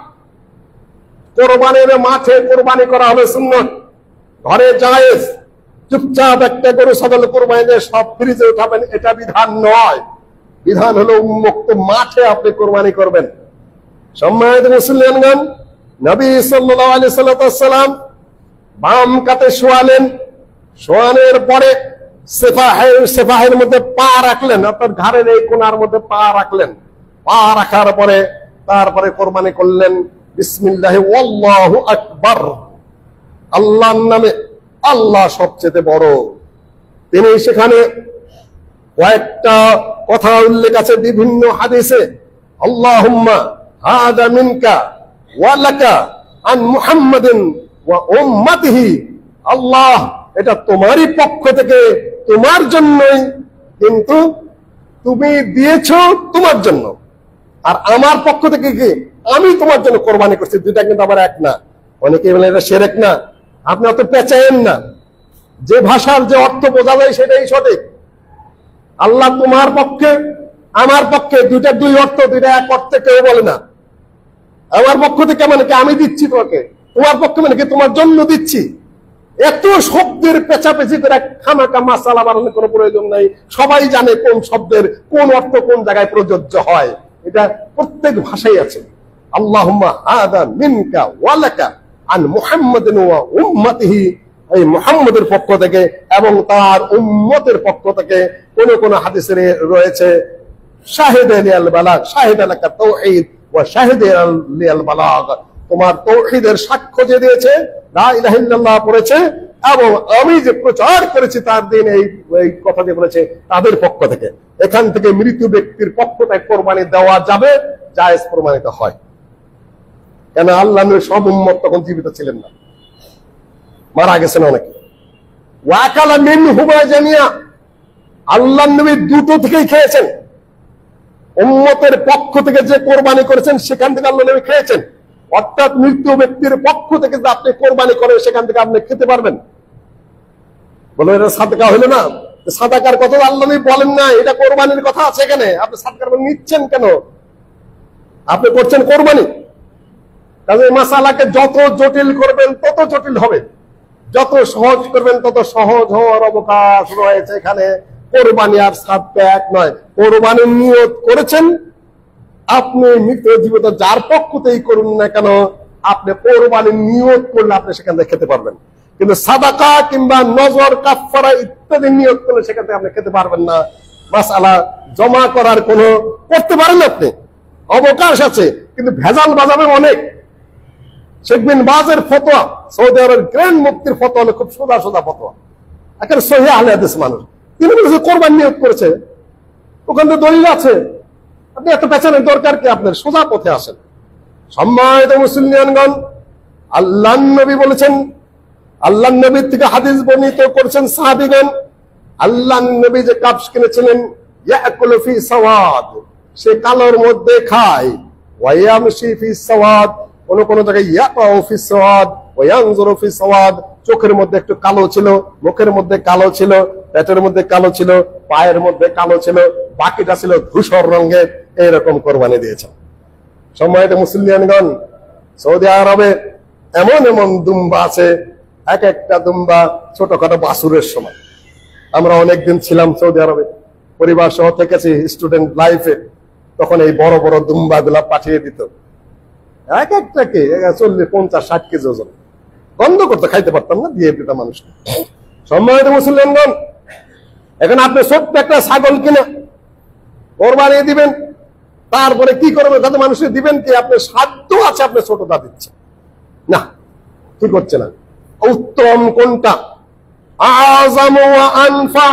কোরবানির মাঠে কোরবানি করা হলো সুন্নাত। ঘরে জায়েজ, চুপচাপ একটা গরু ছাগল কোরবানি দিয়ে সব ফ্রিজে উঠাবেন, এটা বিধান নয়। বিধান হলো উন্মুক্ত মাঠে আপনি কোরবানি করবেন। সম্মানিত মুসলিমগণ, নবী সাল্লাল্লাহু আলাইহি ওয়াসাল্লাম বাম কাতে শোয়ালেন, শোয়ানোর পরে সেফাহের মধ্যে পা রাখলেন, অর্থাৎ ঘাড়ের এই কোণার মধ্যে পা রাখলেন। পা রাখার পরে তারপরে কোরবানি করলেন বিসমিল্লাহি ওয়াল্লাহু আকবার, আল্লাহর নামে, আল্লাহ সবচেয়ে বড়। তিনি সেখানে কয়েকটা কথা উল্লেখ আছে বিভিন্ন হাদিসে, আল্লাহুম্মা হাদা মিনকা ওয়া লাকা আন মুহাম্মাদিন ওয়া উম্মাতিহি, আল্লাহ এটা তোমারই পক্ষ থেকে, তোমার জন্যই, কিন্তু তুমি দিয়েছো তোমার জন্য, আর আমার পক্ষ থেকে কি আমি তোমার জন্য কোরবানি করছি। দুইটা কিন্তু আবার এক না। অনেকে বলে এটা শিরক না। আপনি অত পেঁচায়েন না, যে ভাষার যে অর্থ বোঝা যায় সেটাই সঠিক। আল্লাহ তোমার পক্ষে, আমার পক্ষে, দুইটা দুই অর্থ, দুইটা এক অর্থে কেউ বলে না। আমার পক্ষ থেকে মানে কি আমি দিচ্ছি তোমাকে, তোমার পক্ষে মানে কি তোমার জন্য দিচ্ছি। এত শব্দের পেঁচাপেচি করে খামাকা মাসালা বানানোর কোনো প্রয়োজন নাই। সবাই জানে কোন শব্দের কোন অর্থ কোন জায়গায় প্রযোজ্য হয়, এটা প্রত্যেক ভাষায় আছে। আল্লাহুম্মা হাদা মিনকা ওয়া লাকা আন মুহাম্মাদিন ওয়া উম্মাতিহি, এই মুহাম্মাদের পক্ষ থেকে এবং তার উম্মতের পক্ষ থেকে। কোন কোন হাদিসে রয়েছে শাহিদা লিল বালাগ, শাহিদা লাকা তাওহীদ ওয়া শাহিদা লিল বালাগ, তোমার তাওহীদের সাক্ষ্য যে দিয়েছে, লা ইলাহা ইল্লাল্লাহ পড়েছে, এবং আমি যে প্রচার করেছি তার দিন, এই কথা যে বলেছে তাদের পক্ষ থেকে। এখান থেকে মৃত ব্যক্তির পক্ষ থেকে কোরবানি দেওয়া যাবে, জায়েজ প্রমাণিত হয়। কেন আল্লাহ নবীর সব উম্মত তখন জীবিত ছিলেন না, মারা গেছেন অনেকে। ওয়াকালা মিনহুমা জামিয়া, আল্লাহ নবী দুটো থেকেই খেয়েছেন। উম্মতের পক্ষ থেকে যে কোরবানি করেছেন সেখান থেকে আল্লাহ নবী খেয়েছেন, অর্থাৎ মৃত ব্যক্তির পক্ষ থেকে যে আপনি কোরবানি করেন সেখান থেকে আপনি খেতে পারবেন। বলে এটা সাদকা হইলো না? সাদাকার কথা আল্লাহ নবী বলেন না, এটা কোরবানির কথা আছে এখানে। আপনি সাদকার নিচ্ছেন কেন? আপনি করছেন কোরবানি। কাজে মাসালাকে যত জটিল করবেন তত জটিল হবে, যত সহজ করবেন তত সহজ হওয়ার অবকাশ রয়েছে এখানে। কোরবানি আর সাদকা এক নয়। কোরবানির নিয়ত করেছেন আপনি, মৃত জীবিত যার পক্ষতেই করুন না কেন, আপনি কোরবানির নিয়ত করলে আপনি সেখান থেকে খেতে পারবেন। কিন্তু সাদাকা কিংবা নজর, কাফারা ইত্যাদি নিয়ত করলে সেখান থেকে আপনি খেতে পারবেন না। মাসআলা জমা করার কোনো করতে পারেন আপনি, অবকাশ আছে, কিন্তু ভেজাল বাজাবে অনেক। শেখ বিন বাজের ফতোয়া, সৌদি আরবের গ্র্যান্ড মুফতির ফতোয়া হলো খুব সোজা সোজা ফতোয়া, একেবারে সহিহ আহলে হাদিস মানুষ। তিনি বলেছে কোরবানি নিয়ত করেছে, ওখানে তো দলিল আছে, আপনি এত পেছানোর দরকার কি, আপনার সোজা পথে আসেন। সম্মানিত মুসলিমগণ, আল্লাহ নবী বলেছেন, আল্লাহ নবীর থেকে হাদিস বর্ণিত করেছেন সাহাবীগণ, আল্লাহ নবী যে কাপস কিনেছিলেন, ইয়াকুলু ফি সাওয়াদ, সে কালোর মধ্যে খায়, ওয়া ইয়ামশি ফি সাওয়াদ, কোন কোন জায়গায় ইয়াকাউ ফি সাওয়াদ ওয়া ইয়ানজুরু ফি সাওয়াদ, চোখের মধ্যে একটু কালো ছিল, মুখের মধ্যে কালো ছিল, পেটের মধ্যে কালো ছিল, পায়ের মধ্যে কালো ছিল, বাকিটা ছিল ধূসর রঙের। এইরকম কোরবানি দিয়েছেন। সম্মানিত মুসলিমগণ, সৌদি আরবে এমন এমন দুম্বা আছে, এক একটা দুম্বা ছোটখাটো বাছুরের সমান। আমরা অনেকদিন ছিলাম সৌদি আরবে, পরিবার সহ থেকেছি স্টুডেন্ট লাইফে, তখন এই বড় বড় দুম্বা গুলা পাঠিয়ে দিত, এক একটাকে 40-50-60 কেজি ওজন, বন্ধ করতে খাইতে পারতাম না, দিয়ে দিতাম মানুষকে। সম্মানিত মুসলিমগণ, এখন আপনি ছোট্ট একটা ছাগল কিনে কোরবানি দিবেন, তারপরে কি করবেন, তাতে মানুষকে দিবেন কি, আপনার সাধ্য আছে আপনি ছোটটা দিচ্ছেন না, ঠিক হচ্ছে না। উত্তম কোনটা, আযাম ওয়া আনফা,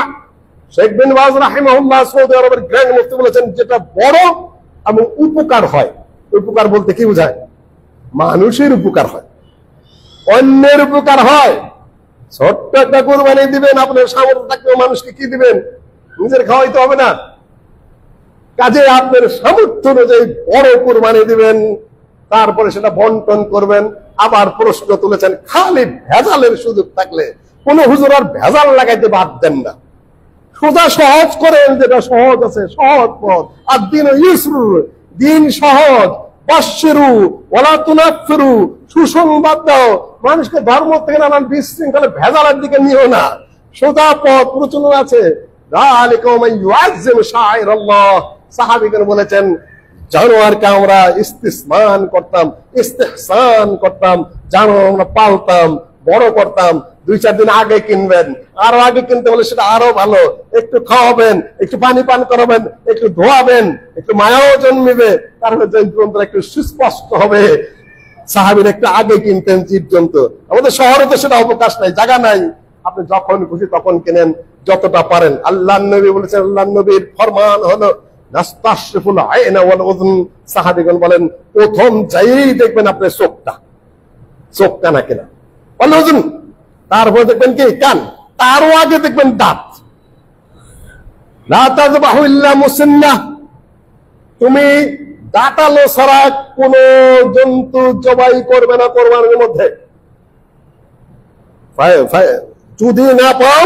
শেখ বিন বাজ রাহিমাহুল্লাহ সৌদি আরবের গ্র্যান্ড মুফতি বলেছেন, যেটা বড় এবং উপকার হয়। উপকার বলতে কি বোঝায়, মানুষের উপকার হয়, অন্যের উপকার হয়। ছোট্ট একটা কোরবানি দিবেন, আপনার সামর্থ্য থাকলেও মানুষকে কি দিবেন, নিজের খাওয়াইতে হবে না, কাজে আপনার সামর্থ্য অনুযায়ী বড় কোরবানি দিবেন, তারপরে সেটা বন্টন করবেন। আবার প্রশ্ন তুলেছেন, খালি ভেজালের সুযোগ থাকলে কোন হুজুর আর ভেজাল লাগাইতে বাদ দেন না, সোজা সহজ করেন, যেটা সহজ আছে সহজ পথ। আর দিন ইউসরু, দিন সহজ, বাশশিরু ওয়ালা তুনাফিরু, সুসংবাদ দাও, মানুষকে ধর্ম থেকে নানান বিশৃঙ্খলা ভেজালের দিকে নিও না, সোজা পথ প্রচলন আছে। যালিকা মান ইউআযযিমু শাআইরাল্লাহ, সাহাবীগণ বলেছেন, জানোয়ারকে আমরা ইস্তিসমান করতাম, ইস্তিহসান করতাম, জানোয়ার আমরা পালতাম, বড় করতাম। 2-4 দিন আগে কিনবেন, আরো আগে কিনতে বলে সেটা আরো ভালো, একটু খাওয়াবেন, একটু পানি পান করাবেন, একটু ধোয়াবেন, একটু মায়াও জন্মিবে, তারপরে জীবজন্তু একটু সুস্পষ্ট হবে। সাহাবীরা একটু আগে কিনতেন জীবজন্তু, আমাদের শহরে তো সেটা অবকাশ নাই, জায়গা নাই, আপনি যখন খুশি তখন কিনেন, যতটা পারেন। আল্লাহ নবী বলেছেন, আল্লাহ নবীর ফরমান হলো নাস্তাশরিফুল আইনা ওয়াল উযন, সাহাবীগণ বলেন, প্রথম যাই দেখবেন আপনি চোখটা না কিনা, ওয়াল উযন, তারপর দেখবেন কি কান, তারও আগে দেখবেন দাঁত। লা তাযবাহু ইল্লা মুসন্নাহ, তুমি দাঁতালো ছাড়া কোন জন্তু জবাই করবে না কোরবানির মধ্যে। যদি না পাও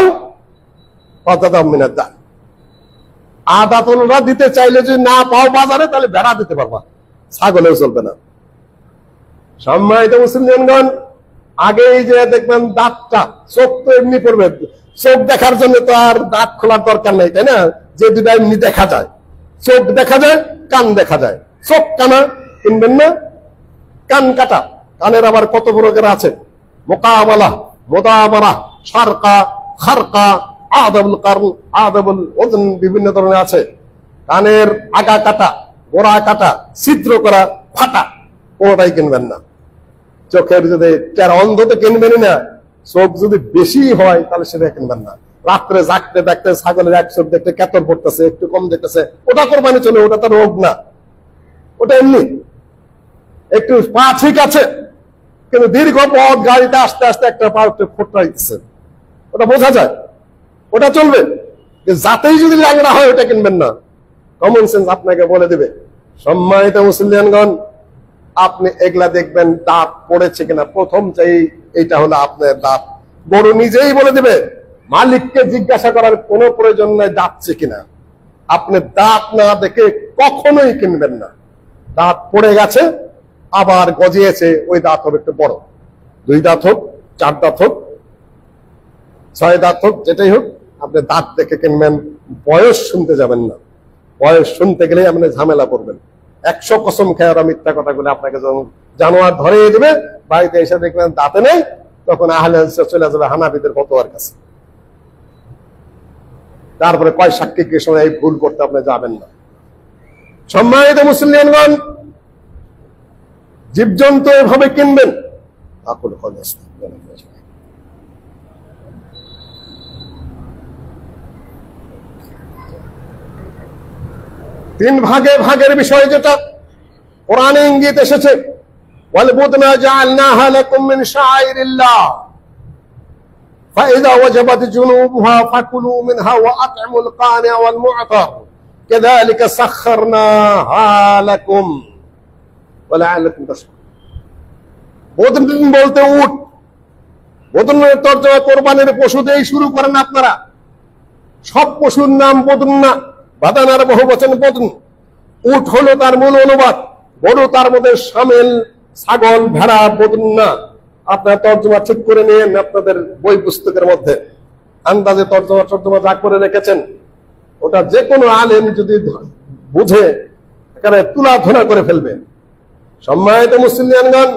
আদাতলরা দিতে চাইলে যদি না পাও বাজারে, তাহলে ভেড়া দিতে পারবা, ছাগলেও চলবে না। সম্মানিত মুসলিমগণ, আগেই যে দেখবেন দাঁতটা, চোখ তো এমনি পড়বে, চোখ দেখার জন্য তো আর দাঁত খোলার দরকার নেই, তাই না, যে দুটা এমনি দেখা যায়, চোখ দেখা যায়, কান দেখা যায়। চোখ কানা কিনবেন না, কান কাটা, কানের আবার কত প্রকার আছে, মোকাবালা, মোদাবারা, সারকা, খারকা, আদাবুল কারণ, আদাবুল ওজন, বিভিন্ন ধরনের আছে। কানের আগা কাটা, গোড়া কাটা, ছিদ্র করা, ফাটা, কোনটাই কিনবেন না। চোখের যদি অন্ধ তো কিনবেনই না, চোখ যদি বেশি হয় তাহলে সেটা কিনবেন না। রাত্রে জাগতে দেখতে ছাগলের এক চোখ দেখতে কেতর পড়তেছে, একটু কম দেখতেছে, ওটা কোরবানি চলে, ওটা তো রোগ না, ওটা এমনি একটু পা ঠিক আছে, কিন্তু দীর্ঘ পথ গাড়িতে আস্তে আস্তে একটা পা একটু ফোটরা দিচ্ছে, ওটা বোঝা যায়, ওটা চলবে। যাতেই যদি লাগা হয় ওটা কিনবেন না, কমন সেন্স আপনাকে বলে দেবে। সম্মানিত মুসলিমগণ, আপনি এগুলা দেখবেন দাঁত পড়েছে কিনা, প্রথম চাই এইটা হলো আপনার দাঁত। গরু নিজেই বলে দেবে, মালিককে জিজ্ঞাসা করার কোনো প্রয়োজন নাই দাঁতছে কিনা। আপনি দাঁত না দেখে কখনোই কিনবেন না। দাঁত পড়ে গেছে, আবার গজিয়েছে, ওই দাঁত হবে একটু বড়, 2 দাঁত হোক, 4 দাঁত হোক, 6 দাঁত হোক, যেটাই হোক, আপনি দাঁত দেখে কিনবেন। বয়স শুনতে যাবেন না, বয়স শুনতে গেলে আপনি ঝামেলা করবেন। 100 কসম খেয়ে ওরা মিথ্যা কথা বলে আপনাকে যখন জানোয়ার ধরে দেবে, বাড়িতে এসে দেখবেন দাঁতে নেই, তখন আহলে হাদিস চলে যাবে হানাফিদের ফতোয়ার কাছে। তারপরে কয় সাক্ষীকে সময় এই ভুল করতে আপনি যাবেন না। সম্মানিত মুসলিমগণ, জীবজন্তু এভাবে কিনবেন। তিন ভাগে ভাগের বিষয় যেটা কোরআনে ইঙ্গিত এসেছে, ওয়াল বুদনা জাআলনাহা লাকুম মিন শাআইরিল্লাহ ফাইযা ওয়াজাবাত জুনুবুহা ফাকুলু মিনহা ওয়া আত'ইমুল কানি'a ওয়াল মু'তার কাযালিকা সাখখারনাহা লাকুম ওয়া লা'আল্লাকুম তাশকুরুন। বদন বলতে উট, বদনের তর্জমা কোরবানির পশু দিয়েই শুরু করেন আপনারা। সব পশুর নাম বদন না, বাদানার বহু বচন বদন। উট হলো তার মূল অনুবাদ, গরু তার মধ্যে শামিল, ছাগল ভেড়া বদন না। আপনার তর্জমা ঠিক করে নিয়েন আপনাদের বই পুস্তকের মধ্যে, আন্দাজে তর্জমা যা করে রেখেছেন ওটা যে কোনো আলেম যদি বুঝে এখানে তুলা ধরা করে ফেলবে। সম্মানিত মুসলিমগণ,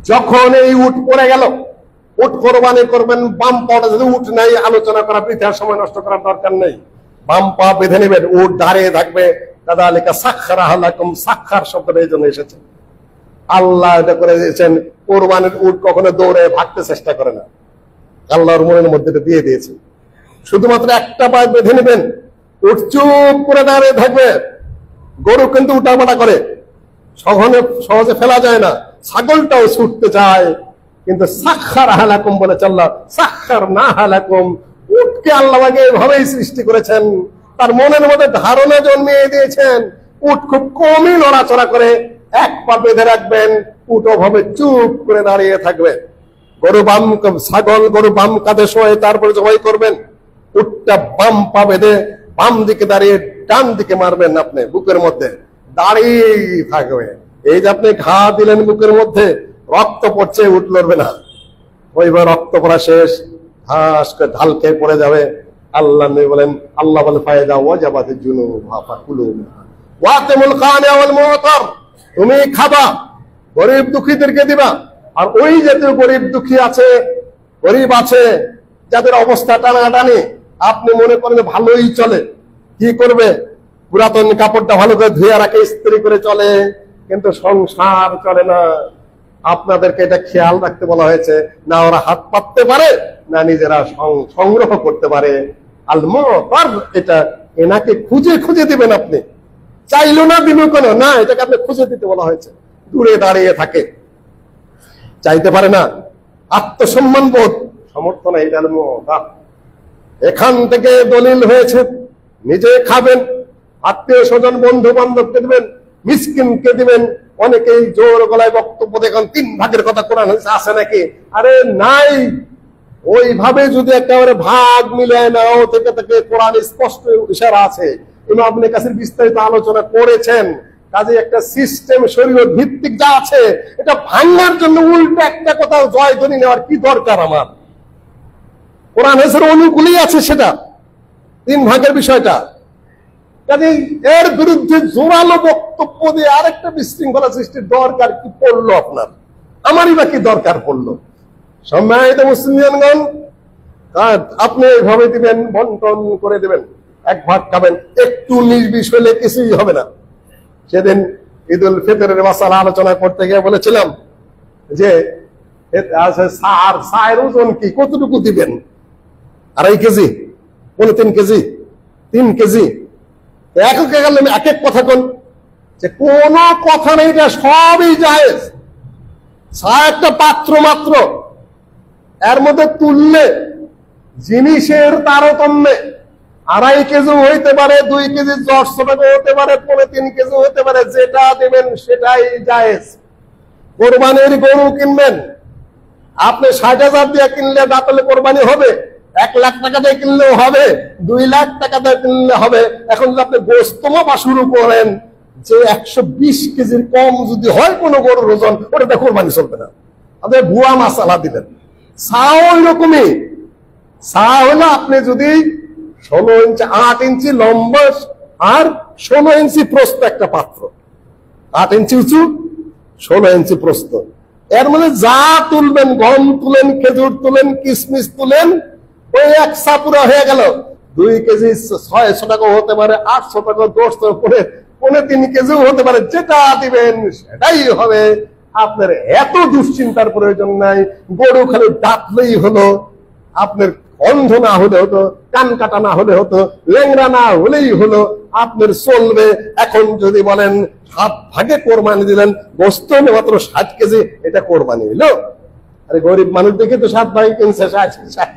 যখন এই উট পড়ে গেল, উট কোরবানি করবেন, বাম পাটা যদি উট নাই আলোচনা করা বৃথার সময় নষ্ট করার দরকার নেই। বাম পা বেঁধে নেবেন, উট দাঁড়িয়ে থাকবে। কাযালিকা সাখখারাহা লাকুম, সাখখার শব্দটা এই জন্য এসেছে। আল্লাহ এটা করে দিয়েছেন। কোরবানির উট কখনো দৌড়ে ভাগতে চেষ্টা করে না, আল্লাহর মনের মধ্যে এটা দিয়ে দিয়েছে। শুধুমাত্র একটা পা বেঁধে নেবেন, উট চুপ করে দাঁড়িয়ে থাকবে। গরু কিন্তু উঠাপাটা করে, সহজে ফেলা যায় না। ছাগলটাও ছুটতে চায়, কিন্তু সাখখারাহা লাকুম বলেছে আল্লাহ, সাখখারনাহা লাকুম। উটকে আল্লাহ এভাবেই সৃষ্টি করেছেন, তার মনের মধ্যে ধারণা জন্মিয়ে দিয়েছেন। উট খুব কমই নড়াচড়া করে, এক পা বেঁধে রাখবেন, উট ওভাবে চুপ করে দাঁড়িয়ে থাকবে। গরু বাম কাঁধে শোয়ে তারপরে জবাই করবেন। উটটা বাম পা বেঁধে বাম দিকে দাঁড়িয়ে ডান দিকে মারবেন, আপনি বুকের মধ্যে দাঁড়িয়ে থাকবে। এই যে আপনি ঘা দিলেন বুকের মধ্যে, রক্ত পড়ছে, উট লড়বে না। ওইবার রক্ত পড়া শেষ, ঘাস করে ঢাল খেয়ে পড়ে যাবে। আল্লাহ বলেন, আল্লাহ বলে ফায়দা ওয়াজাবাত জুনুবুহা ফাকুলু মিনহা ওয়া আতিমুল কানি'a ওয়াল মু'তার। তুমি খাবা, গরিব দুঃখীদেরকে দিবা। আর ওই জাতীয় গরিব দুঃখী আছে, গরিব আছে যাদের অবস্থা টানাটানি, আপনি মনে করেন ভালোই চলে, কি করবে? পুরাতন কাপড়টা ভালো করে ধুয়ে রাখে, ইস্ত্রি করে চলে, কিন্তু সংসার চলে না। আপনাদেরকে এটা খেয়াল রাখতে বলা হয়েছে, না ওরা হাত পাততে পারে, না নিজেরা সংগ্রহ করতে পারে। আল মু'তার, এটা এনাকে খুঁজে খুঁজে দিবেন। আপনি চাইলো না দিল কেন না, এটাকে আপনি খুঁজে দিতে বলা হয়েছে। দূরে দাঁড়িয়ে থাকে, চাইতে পারে না, আত্মসম্মান বোধ, সমর্থন। এটা আল মু'তার। এখান থেকে দলিল হয়েছে, নিজে খাবেন, আত্মীয় স্বজন বন্ধু বান্ধবকে দিবেন, মিসকিনকে দিবেন। অনেকেই জোর গলায় বক্তব্য দেখান, তিন ভাগের কথা কোরআন হাদিসে আছে নাকি? আরে নাই। ওইভাবে যদি একেবারে ভাগ মিলায় নাও থেকে থেকে কোরআন স্পষ্ট ইশারা আছে। ইমাম ইবনে কাসির বিস্তারিত আলোচনা করেছেন। কাজে একটা সিস্টেম শরীয়ত ভিত্তিক যা আছে, এটা ভাঙার জন্য উল্টো একটা কথা জয়ধ্বনি নেওয়ার কি দরকার? আমার কোরআন হাদিসের অনুকূলেই আছে সেটা, তিন ভাগের বিষয়টা। কাজে এর বিরুদ্ধে জোরালো বক্তব্য দিয়ে আরেকটা বিশৃঙ্খলা সৃষ্টির দরকার কি পড়লো আপনার? আমারই বা কি দরকার পড়লো? সম্মানিত মুসলিমগণ, আপনি এইভাবে দিবেন, বন্টন করে দিবেন, এক ভাগ খাবেন। একটু নির্বিষ হলে কিছুই হবে না। সেদিন ঈদুল ফিতরের মাসালা আলোচনা করতে গিয়ে বলেছিলাম যে সার ওজন কি, কতটুকু দিবেন? 2.5 কেজি, 3 কেজি, 3 কেজি। এক এক কথা কোন, যে কোন কথা নেই, এটা সবই জায়েজ। একটা পাত্র মাত্র, এর মধ্যে তুললে জিনিসের তারতম্যে 2.5 কেজি হইতে পারে, 2 কেজি 100 টাকা হতে পারে, 3 কেজি হতে পারে। যেটা দেবেন সেটাই জায়েজ। কোরবানির গরু কিনবেন, আপনি 60,000 দিয়ে কিনলে দাঁতলে কোরবানি হবে, 1 লাখ টাকা দিয়ে কিনলেও হবে, 2 লাখ টাকা দিয়ে কিনলে হবে। এখন যদি আপনি গোস্ত মাপা শুরু করেন যে 120 কেজির কম যদি হয় কোন গরুর ওজন, ওটা কোরবানি চলবে না। আপনি ভুয়া মাসালা দিলেন। চা ওই রকমই। চা হলো আপনি যদি 16 ইঞ্চি 8 ইঞ্চি লম্বা আর 16 ইঞ্চি প্রস্থ একটা পাত্র, 8 ইঞ্চি উঁচু 16 ইঞ্চি প্রস্থ, এর মধ্যে যা তুলবেন, গম তুলেন, খেজুর তুলেন, কিশমিশ তুলেন, ওই এক সা পুরো হয়ে গেল, 2 কেজি 600 টাকা হতে পারে, 800 টাকা, 10 পরে 3 কেজিও হতে পারে, যেটা দিবেন সেটাই হবে। আপনার এত দুশ্চিন্তার প্রয়োজন নাই। গরু খালি ডাকলেই হলো, আপনার অন্ধ না হলে হতো, কান কাটা না হলে হতো, ল্যাংড়া না হলেই হলো, আপনার চলবে। এখন যদি বলেন 7 ভাগে কোরবানি দিলেন, গোস্ত মাত্র 60 কেজি, এটা কোরবানি হলো? আরে গরিব মানুষ দেখে তো 7 ভাগে কিনছে 60।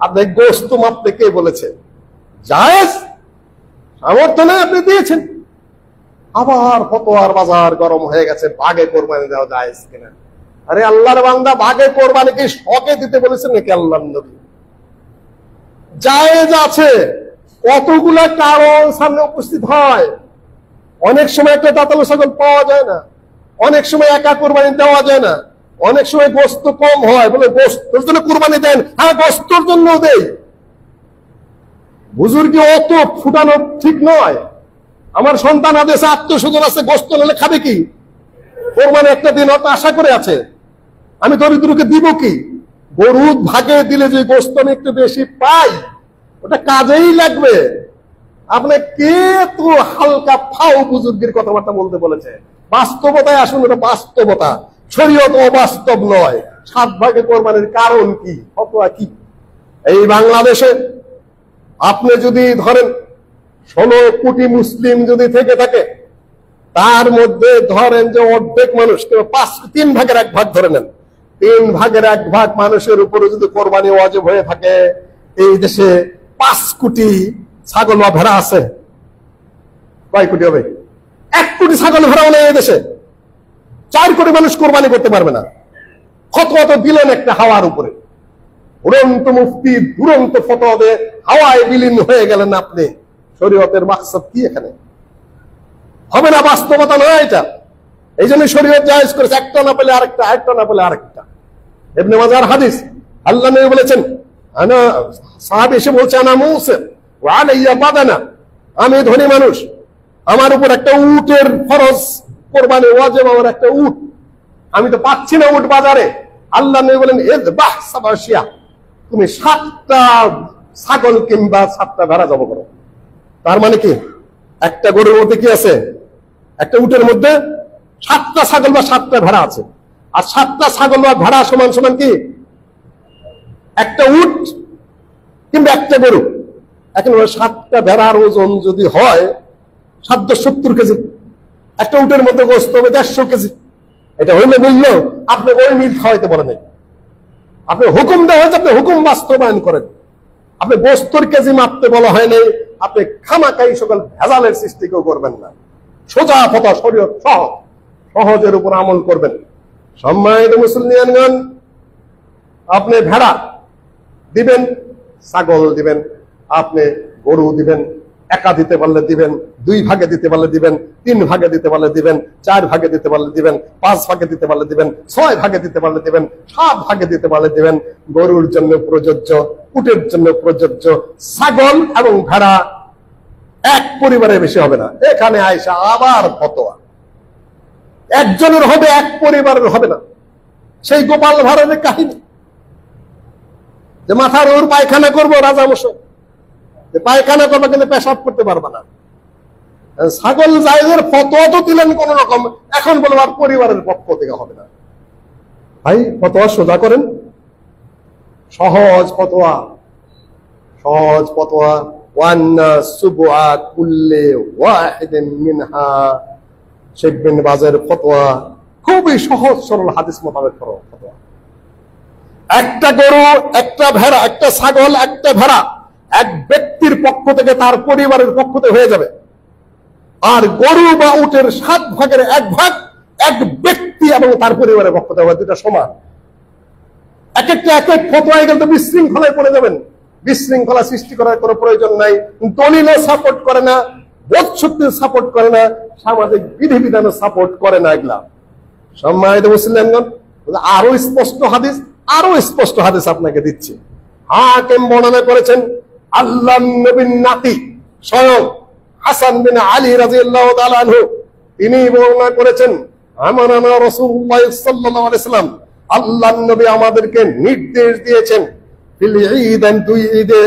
আপনি গোস্ত মাপতে কে বলেছে? জায়েজ, সামর্থ্য নেই, আপনি দিয়েছেন। আবার ফতোয়ার বাজার গরম হয়ে গেছে, ভাগে কোরবানি দেওয়া জায়েজ কিনা। আরে আল্লাহর বান্দা, ভাগে কোরবানি কি শখে দিতে বলেছেন নাকি আল্লাহর নবী? জায়েজ আছে। কতগুলা কারণ সামনে উপস্থিত হয়। অনেক সময় একটা দাঁতালো ছাগল পাওয়া যায় না, অনেক সময় একা কোরবানি দেওয়া যায় না, অনেক সময় গোস্ত কম হয়, বলে গোস্তের জন্য কোরবানি দেন। হ্যাঁ, গোস্তের জন্য দেই। বুজুর্গি অত ফুটানো ঠিক নয়। আমার সন্তান আদেশে, আত্মস্বজন আছে, গোস্ত নিলে খাবে কি? কোরবানি একটা দিন অত আশা করে আছে, আমি দরিদ্রকে দিব কি? গরু ভাগে দিলে যে গোস্ত আমি একটু বেশি পাই, ওটা কাজেই লাগবে। আপনার কে তো হালকা ফাও বুজুর্গের কথাবার্তা বলতে বলেছে? বাস্তবতায় আসুন, এটা বাস্তবতা, শরীয়ত অবাস্তব নয়। 7 ভাগে কোরবানির কারণ কি, ফতোয়া কি? এই বাংলাদেশে আপনি যদি ধরেন 16 কোটি মুসলিম যদি থেকে থাকে, তার মধ্যে ধরেন যে অর্ধেক মানুষ, 3 ভাগের 1 ভাগ ধরে নেন, 3 ভাগের 1 ভাগ মানুষের উপরে যদি কোরবানি ওয়াজিব হয়ে থাকে, এই দেশে 5 কোটি ছাগল বা ভেড়া আছে। কয় কোটি হবে? 1 কোটি ছাগল ভেড়াও নেই এই দেশে। 4 কোটি মানুষ কোরবানি করতে পারবে না। ফতোয়া তো দিলেন একটা হাওয়ার উপরে। উড়ন্ত মুফতি দুরন্ত ফতোয়া দিয়ে হাওয়ায় বিলীন হয়ে গেলেন আপনি। শরীয়তের মাকসাদ কি এখানে? হবে না, বাস্তবতা নয় এটা। এই জন্য শরীয়ত জায়েজ করেছে, একটা না পেলে আরেকটা, আরেকটা না পেলে আরেকটা। ইবনে মাজার হাদিস, আল্লাহ নবী বলেছেন, আনা সাহাবী এসে বলছে, আনা মুসির ওয়া আলাইয়া বাদানা, আমি ধনী মানুষ, আমার উপর একটা উটের ফরজ, কোরবানি ওয়াজিব, আমার একটা উট, আমি তো পাচ্ছি না উট বাজারে। আল্লাহ নবী বলেন, ইযবাহ সাবাশিয়া, তুমি 7টা ছাগল কিংবা 7টা ভেড়া জবাই করো। তার মানে কি, একটা গরুর মধ্যে কি আছে? একটা উটের মধ্যে 7টা ছাগল বা 7টা ভেড়া আছে। আর 7টা ছাগল বা ভেড়া সমান সমান কি একটা উট কিংবা একটা গরু। এখন 7টা ভেড়ার ওজন যদি হয় 770 কেজি, একটা উটের মধ্যে গোস্ত হবে 150 কেজি। এটা হইলে বুঝলো, আপনি ওই মিল খাওয়াইতে বলে নাই, আপনি হুকুম দেওয়া হয়েছে, আপনি হুকুম বাস্তবায়ন করেন। আপনি গোস্তর কেজি মাপতে বলা হয় নাই, আপনি খামাকাই সকল ভেজালের সৃষ্টি কেউ করবেন না। সোজা ফতোয়া, শরীয়ত সহজ, সহজের উপর আমল করবেন। সম্মানিত মুসলিমগণ, আপনি ভেড়া দিবেন, ছাগল দিবেন, আপনি গরু দিবেন, একা দিতে পারলে দিবেন, 2 ভাগে দিতে পারলে দিবেন, 3 ভাগে দিতে পারলে দিবেন, 4 ভাগে দিতে পারলে দিবেন, 5 ভাগে দিতে পারলে দিবেন, 6 ভাগে দিতে পারলে দিবেন, 7 ভাগে দিতে পারলে দিবেন। গরুর জন্য প্রযোজ্য, উটের জন্য প্রযোজ্য, ছাগল এবং ভেড়া এক পরিবারের বেশি হবে না। এখানে আয়সা আবার ফতোয়া, একজনের হবে, এক পরিবারের হবে না। সেই গোপাল ভাঁড়ের কাহিনী, যে মাথার ওর পায়খানা করবো রাজা মশাই, পায়খানা করবে কিন্তু পেশাব করতে পারবে না। ছাগল জায়েজের ফতোয়া তো দিলেন কোন রকম, এখন বলবো আর পরিবারের পক্ষ থেকে হবে না। ভাই ফতোয়া সোজা করেন, সহজ ফতোয়া, সহজ ফতোয়া। ওয়ান্না সুবআ কুল্লি ওয়াহিদিন মিনহা, শেখ বিন বাজের ফতোয়া খুবই সহজ সরল হাদিস মোতাবেক ফতোয়া। একটা গরু, একটা ভেড়া, একটা ছাগল, একটা ভেড়া এক ব্যক্তির পক্ষ থেকে, তার পরিবারের পক্ষ থেকে হয়ে যাবে। আর গরু বা উটের 7 ভাগের 1 ভাগ এক ব্যক্তি এবং তার পরিবারের পক্ষ থেকে, দুটা সমান। এক একটা এক এক ফতোয়া গেলে তো বিশৃঙ্খলায় পড়ে যাবেন। বিশৃঙ্খলা সৃষ্টি করার কোনো প্রয়োজন নাই। দলিলে সাপোর্ট করে না, বোধ শক্তির সাপোর্ট করে না, সামাজিক বিধিবিধানও সাপোর্ট করে না এগুলা। সম্মানিত মুসলিমগণ, আরো স্পষ্ট হাদিস, আরো স্পষ্ট হাদিস আপনাকে দিচ্ছি। হাকিম বর্ণনা করেছেন, আল্লাহ নবীর নাতি স্বয়ং হাসান বিন আলী রাদিয়াল্লাহু তাআলা আনহু, তিনি বর্ণনা করেছেন, আমানা রাসূলুল্লাহ সাল্লাল্লাহু আলাইহি ওয়াসাল্লাম, আল্লাহর নবী আমাদেরকে নির্দেশ দিয়েছেন, ফিল ঈদান, দুই ঈদে,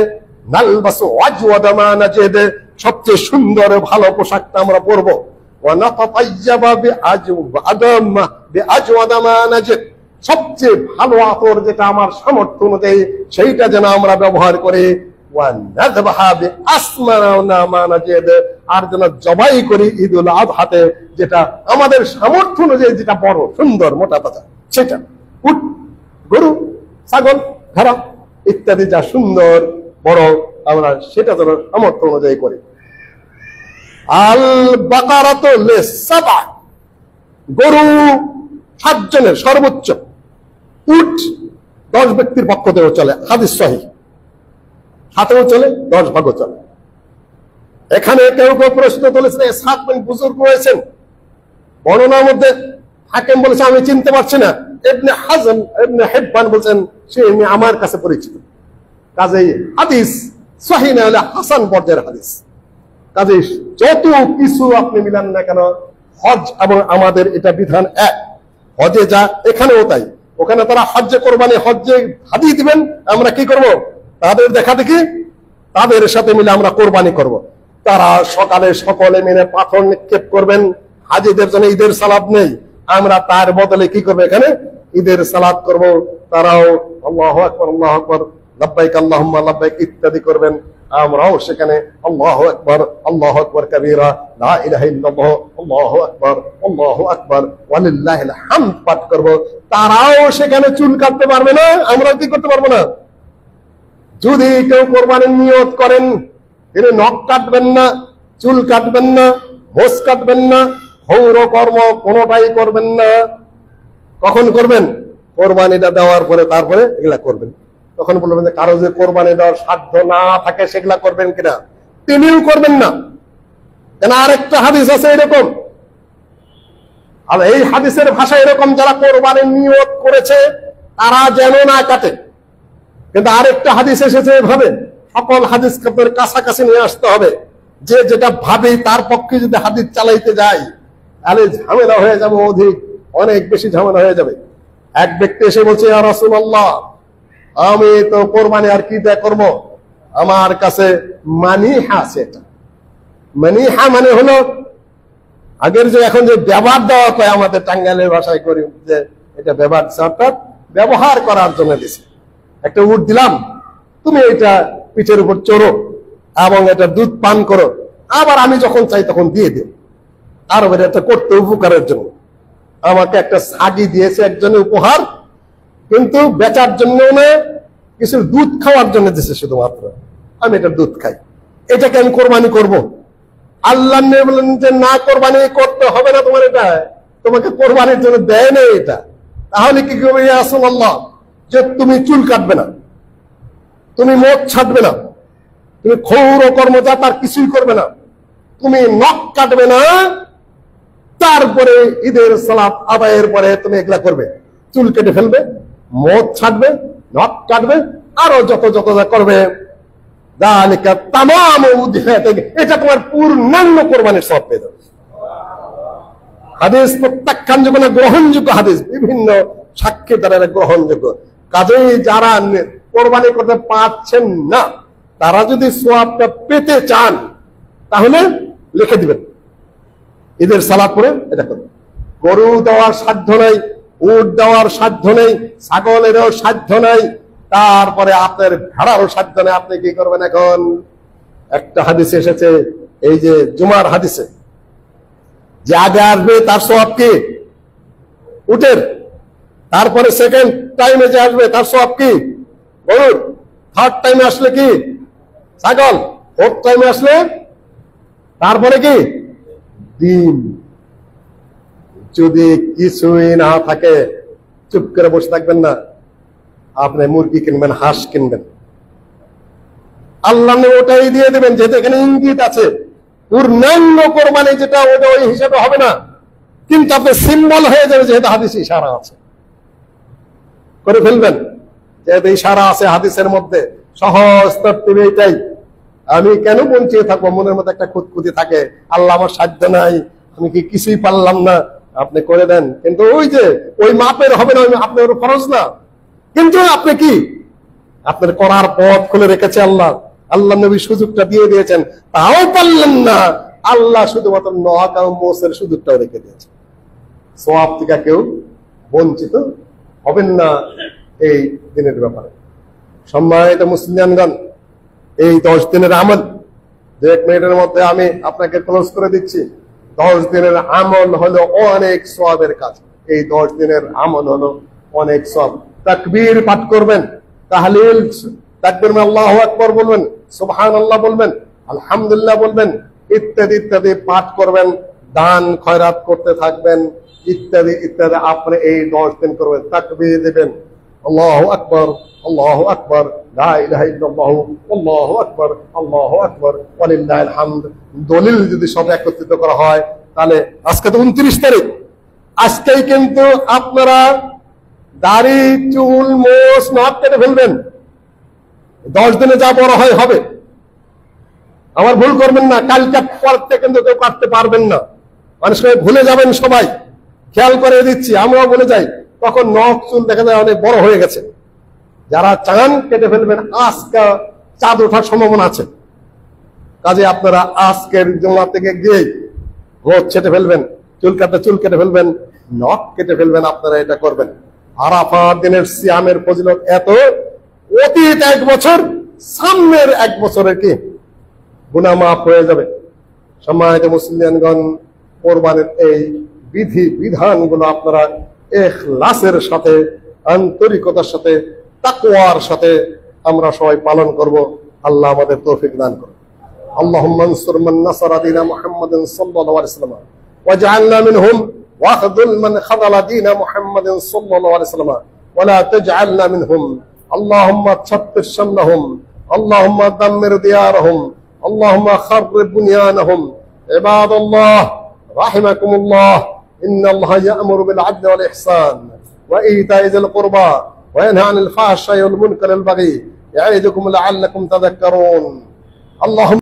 নালবাসু আজওয়াদা মা নাজিদ, সবচেয়ে সুন্দর ভালো পোশাকটা আমরা পরবো। ওয়া নাতাতায়্যাবা বিআজওয়াদা মা নাজিদ, সবচেয়ে ভালো আতর যেটা আমার সামর্থ্য অনুযায়ী সেইটা যেন আমরা ব্যবহার করি। ওয়া নাযবাহা বিআসমানা মা নাজিদ, আর যেন জবাই করি ঈদুল আযহাতে যেটা আমাদের সামর্থ্য অনুযায়ী যেটা বড় সুন্দর মোটা তাজা, সেটা উট, গরু, ছাগল, ভেড়া ইত্যাদি যা সুন্দর বড় আমরা সেটা যেন সামর্থ্য অনুযায়ী করি। আল বাকারাতু লিসাবা, গরু 7 জনের সর্বোচ্চ, উট 10 ব্যক্তির পক্ষ থেকেও চলে, হাদিস সহিহ, হাতেও চলে, 10 ভাগও চলে। এখানে কেউ কেউ প্রশ্ন তুলেছেন, ইসহাক বিন বুজুর্গ রয়েছেন, বর্ণনার মধ্যে হাকিম বলেছে আমি চিনতে পারছি না, ইবনে হাজম ইবনে হিব্বান বলেছেন সে আমার কাছে পরিচিত। কাজেই হাদিস সহিহ না হলে হাসান পর্যায়ের হাদিস। কাজেই যত কিছু আপনি মিলান না কেন, হজ এবং আমাদের এটা বিধান এক। হজে যা এখানেও তাই, ওখানে তারা হজ্জে কোরবানি, হজ্জে হাদিয়ে দিবেন, আমরা কি করব? তাদের দেখা দেখি তাদের সাথে মিলে আমরা কোরবানি করব। তারা সকালে সকলে মিলে পাথর নিক্ষেপ করবেন, হাজিদের জন্য ঈদের সালাত নেই, আমরা তার বদলে কি করবো? এখানে ঈদের সালাত করব। তারাও আল্লাহু আকবার আল্লাহু আকবার লাব্বাইক আল্লাহুম্মা লাব্বাইক ইত্যাদি করবেন, আমরাও সেখানে আল্লাহু আকবার কাবীরা লা ইলাহা ইল্লাল্লাহ আল্লাহু আকবার ওয়ালিল্লাহিল হামদ পাঠ করব। তারাও সেখানে চুল কাটতে পারবে না, আমরা কি করতে পারবো না। যদি কেউ কোরবানির নিয়ত করেন, তিনি নখ কাটবেন না, চুল কাটবেন না, মোষ কাটবেন না, হৌর কর্ম কোনোটাই করবেন না। কখন করবেন? কোরবানিটা দেওয়ার পরে, তারপরে এগুলা করবেন। তখন বলবেন যে কারো যে কোরবানি দেওয়ার সাধ্য না থাকে সেগুলা করবেন কিনা, তিনিও করবেন না। কেন আরেকটা হাদিস আছে এরকম, আর এই হাদিসের ভাষা এরকম, যারা কোরবানির নিয়ত করেছে তারা যেন না কাটে। কিন্তু আরেকটা হাদিস এসেছে এভাবে, সকল হাদিসকে আপনার কাছাকাছি নিয়ে আসতে হবে। যে যেটা ভাবে তার পক্ষে যদি হাদিস চালাইতে যায় তাহলে ঝামেলা হয়ে যাবে, অনেক বেশি ঝামেলা হয়ে যাবে। এক ব্যক্তি এসে বলছে, ইয়া রাসূলুল্লাহ, আমি তো কোরবানি আর কি দেয়া করব, আমার কাছে মানিহা আছে। এটা মানিহা মানে হলো আগের যে এখন যে ব্যবহার দেওয়া কয়, আমাদের টাঙ্গাইলের ভাষায় করি যে এটা ব্যবহার, অর্থাৎ ব্যবহার করার জন্য দিছে। একটা উট দিলাম, তুমি এটা পিঠের উপর চড়ো এবং এটা দুধ পান করো, আবার আমি যখন চাই তখন দিয়ে দিও। আর এটা করতে উপকারের জন্য আমাকে একটা ছাগি দিয়েছে একজনে উপহার, কিন্তু বেচার জন্য না, কিছু দুধ খাওয়ার জন্য দিয়েছে শুধুমাত্র, আমি এটা দুধ খাই, এটাকে আমি কোরবানি করব। আল্লাহ বলেন যে না, কোরবানি করতে হবে না তোমার, এটা তোমাকে কোরবানির জন্য দেয় না এটা। তাহলে কি করবে? ইয়া রাসূলুল্লাহ, যে তুমি চুল কাটবে না, তুমি মদ ছাড়বে না, তুমি ক্ষৌর কর্মজা তার কিছুই করবে না, তুমি নখ কাটবে না, তারপরে ঈদের সালাত আদায়ের পরে তুমি এগুলা করবে, চুল কেটে ফেলবে, মদ ছাড়বে, নখ কাটবে, আরো যত যত যা করবে, এটা তোমার পূর্ণাঙ্গ কোরবানির সওয়াব পেয়ে যাবে। হাদিস প্রত্যাখ্যানযোগ্য না, গ্রহণযোগ্য হাদিস, বিভিন্ন সাক্ষী দ্বারা গ্রহণযোগ্য। কাজেই যারা কোরবানি করতে পারছেন না, তারা যদি সওয়াবটা পেতে চান তাহলে লিখে দিবেন, ঈদের সালাত পরে এটা করবেন। গরু দেওয়ার সাধ্য নাই, উট দেওয়ার সাধ্য নেই, ছাগলেরও সাধ্য নাই, তারপরে আপনার ভেড়ারও সাধ্য নেই। আপনি কি করবেন? এখন একটা হাদিসে এসেছে, এই যে জুমার হাদিসে, যে আগে আসবে তার সওয়াব কি? উটের। তারপরে সেকেন্ড টাইমে যে আসবে তার সওয়াব কি? গরুর। থার্ড টাইমে আসলে কি? ছাগল। ফোর্থ টাইমে আসলে তারপরে কি? ডিম। যদি কিছুই না থাকে চুপ করে বসে থাকবেন না, আপনি মুরগি কিনবেন, হাঁস কিনবেন, আল্লাহ ওটাই দিয়ে দেবেন, যেহেতু এখানে ইঙ্গিত আছে। পূর্ণাঙ্গ কোরবানি যেটা, ওটা ওই হিসেবে হবে না, কিন্তু আপনি সিম্বল হয়ে যাবে, যেহেতু হাদিসে ইশারা আছে, করে ফেলবেন। যেহেতু ইশারা আছে হাদিসের মধ্যে, সহজ তরতিবে এটাই। আমি কেন বঞ্চিত থাকবো? মনের মধ্যে একটা খুঁতখুঁতি থাকে, আল্লাহ আমার সাধ্য নাই, আমি কি কিছুই পারলাম না। আপনি করে দেন, কিন্তু ওই যে ওই মাপের হবে না, আপনার ফরজ না। কিন্তু আপনি কি, আপনার করার পথ খুলে রেখেছে আল্লাহ, আল্লাহ নবী সুযোগটা দিয়ে দিয়েছেন, তাও পারলেন না। আল্লাহ শুধুমাত্র নক এবং মোসের সুযোগটাও রেখে দিয়েছে। সওয়াব থেকে কেউ বঞ্চিত হবেন না এই দিনের ব্যাপারে। সম্মানিত মুসলিমগণ, এই 10 দিনের আমল 1 মিনিটের মধ্যে আমি আপনাকে ক্লোজ করে দিচ্ছি। 10 দিনের আমল হলো অনেক সওয়াবের কাজ। এই 10 দিনের আমল হলো অনেক সওয়াব। তাকবীর পাঠ করবেন, তাহলিল তাকবীর में আল্লাহু আকবার বলবেন, সুবহানাল্লাহ বলবেন, আলহামদুলিল্লাহ বলবেন, ইত্যাদি ইত্যাদি পাঠ করবেন, দান খয়রাত করতে থাকবেন, ইত্যাদি ইত্যাদি। আপনি এই 10 দিন করবেন, তাকবীর দিবেন, আল্লাহু আকবার, আল্লাহু আকবার, লা ইলাহা ইল্লাল্লাহু, আল্লাহু আকবার, আল্লাহু আকবার, ওয়ালিল্লাহিল হামদ। দলিল যদি সব একত্রিত করা হয়, তাহলে আজকে তো 29 তারিখ, আজকেই কিন্তু আপনারা দাড়ি চুল মোছ নখ কেটে ফেলবেন। 10 দিনে যা বড় হয় হবে। আমার ভুল করবেন না, কালকে পরতে কিন্তু কেউ কাটতে পারবেন না। মানুষ ভুলে যাবেন সবাই, খেয়াল করে দিচ্ছি, আমরাও ভুলে যাই। তখন নখ চুল দেখা যায় অনেক বড় হয়ে গেছে। যারা চান কেটে ফেলবেন, আজকে চাঁদ ওঠার সম্ভাবনা আছে। কাজে আপনারা আজকের জমা থেকে গিয়ে মোছ ছেটে ফেলবেন, চুল কেটে ফেলবেন, নখ কেটে ফেলবেন। আপনারা এটা করবেন। আরাফার দিনের সিয়ামের ফজিলত এত, অতীত 1 বছর, সামনের 1 বছরের কি গুনাহ মাফ হয়ে যাবে। সম্মানিত মুসলিমগণ, কোরবানির এই বিধি বিধানগুলো আপনারা ইখলাসের সাথে, আন্তরিকতার সাথে, তাকওয়ার সাথে আমরা সবাই পালন করব। আল্লাহ আমাদের তৌফিক দান করুন। আল্লাহুম্মা আনসুর মান নাসারা দীনা মুহাম্মাদিন সাল্লাল্লাহু আলাইহি ওয়াসাল্লাম ওয়াজআলনা মিনহুম ওয়াখযুল মান খাযালা দীনা মুহাম্মাদিন সাল্লাল্লাহু আলাইহি ওয়াসাল্লাম ওয়া লা তাজআলনা মিনহুম। আল্লাহুম্মা ছাত্তির শামলাহুম, আল্লাহুম্মা দাম্মির দিয়ারহুম, আল্লাহুম্মা খাররিব বুনিয়ানহুম। ইবাদাল্লাহ রাহিমাকুমুল্লাহ, ইন্নাল্লাহা ইয়া'মুরু বিল আদলি ওয়াল ইহসান ওয়া ইতা'i যিল কুরবা ওয়া ইয়ানহা আনিল ফাহশাই ওয়াল মুনকারি ওয়াল বাগই ইয়া'iদুকুম লা'আল্লাকুম তাযাক্কারুন। আল্লাহুম্মা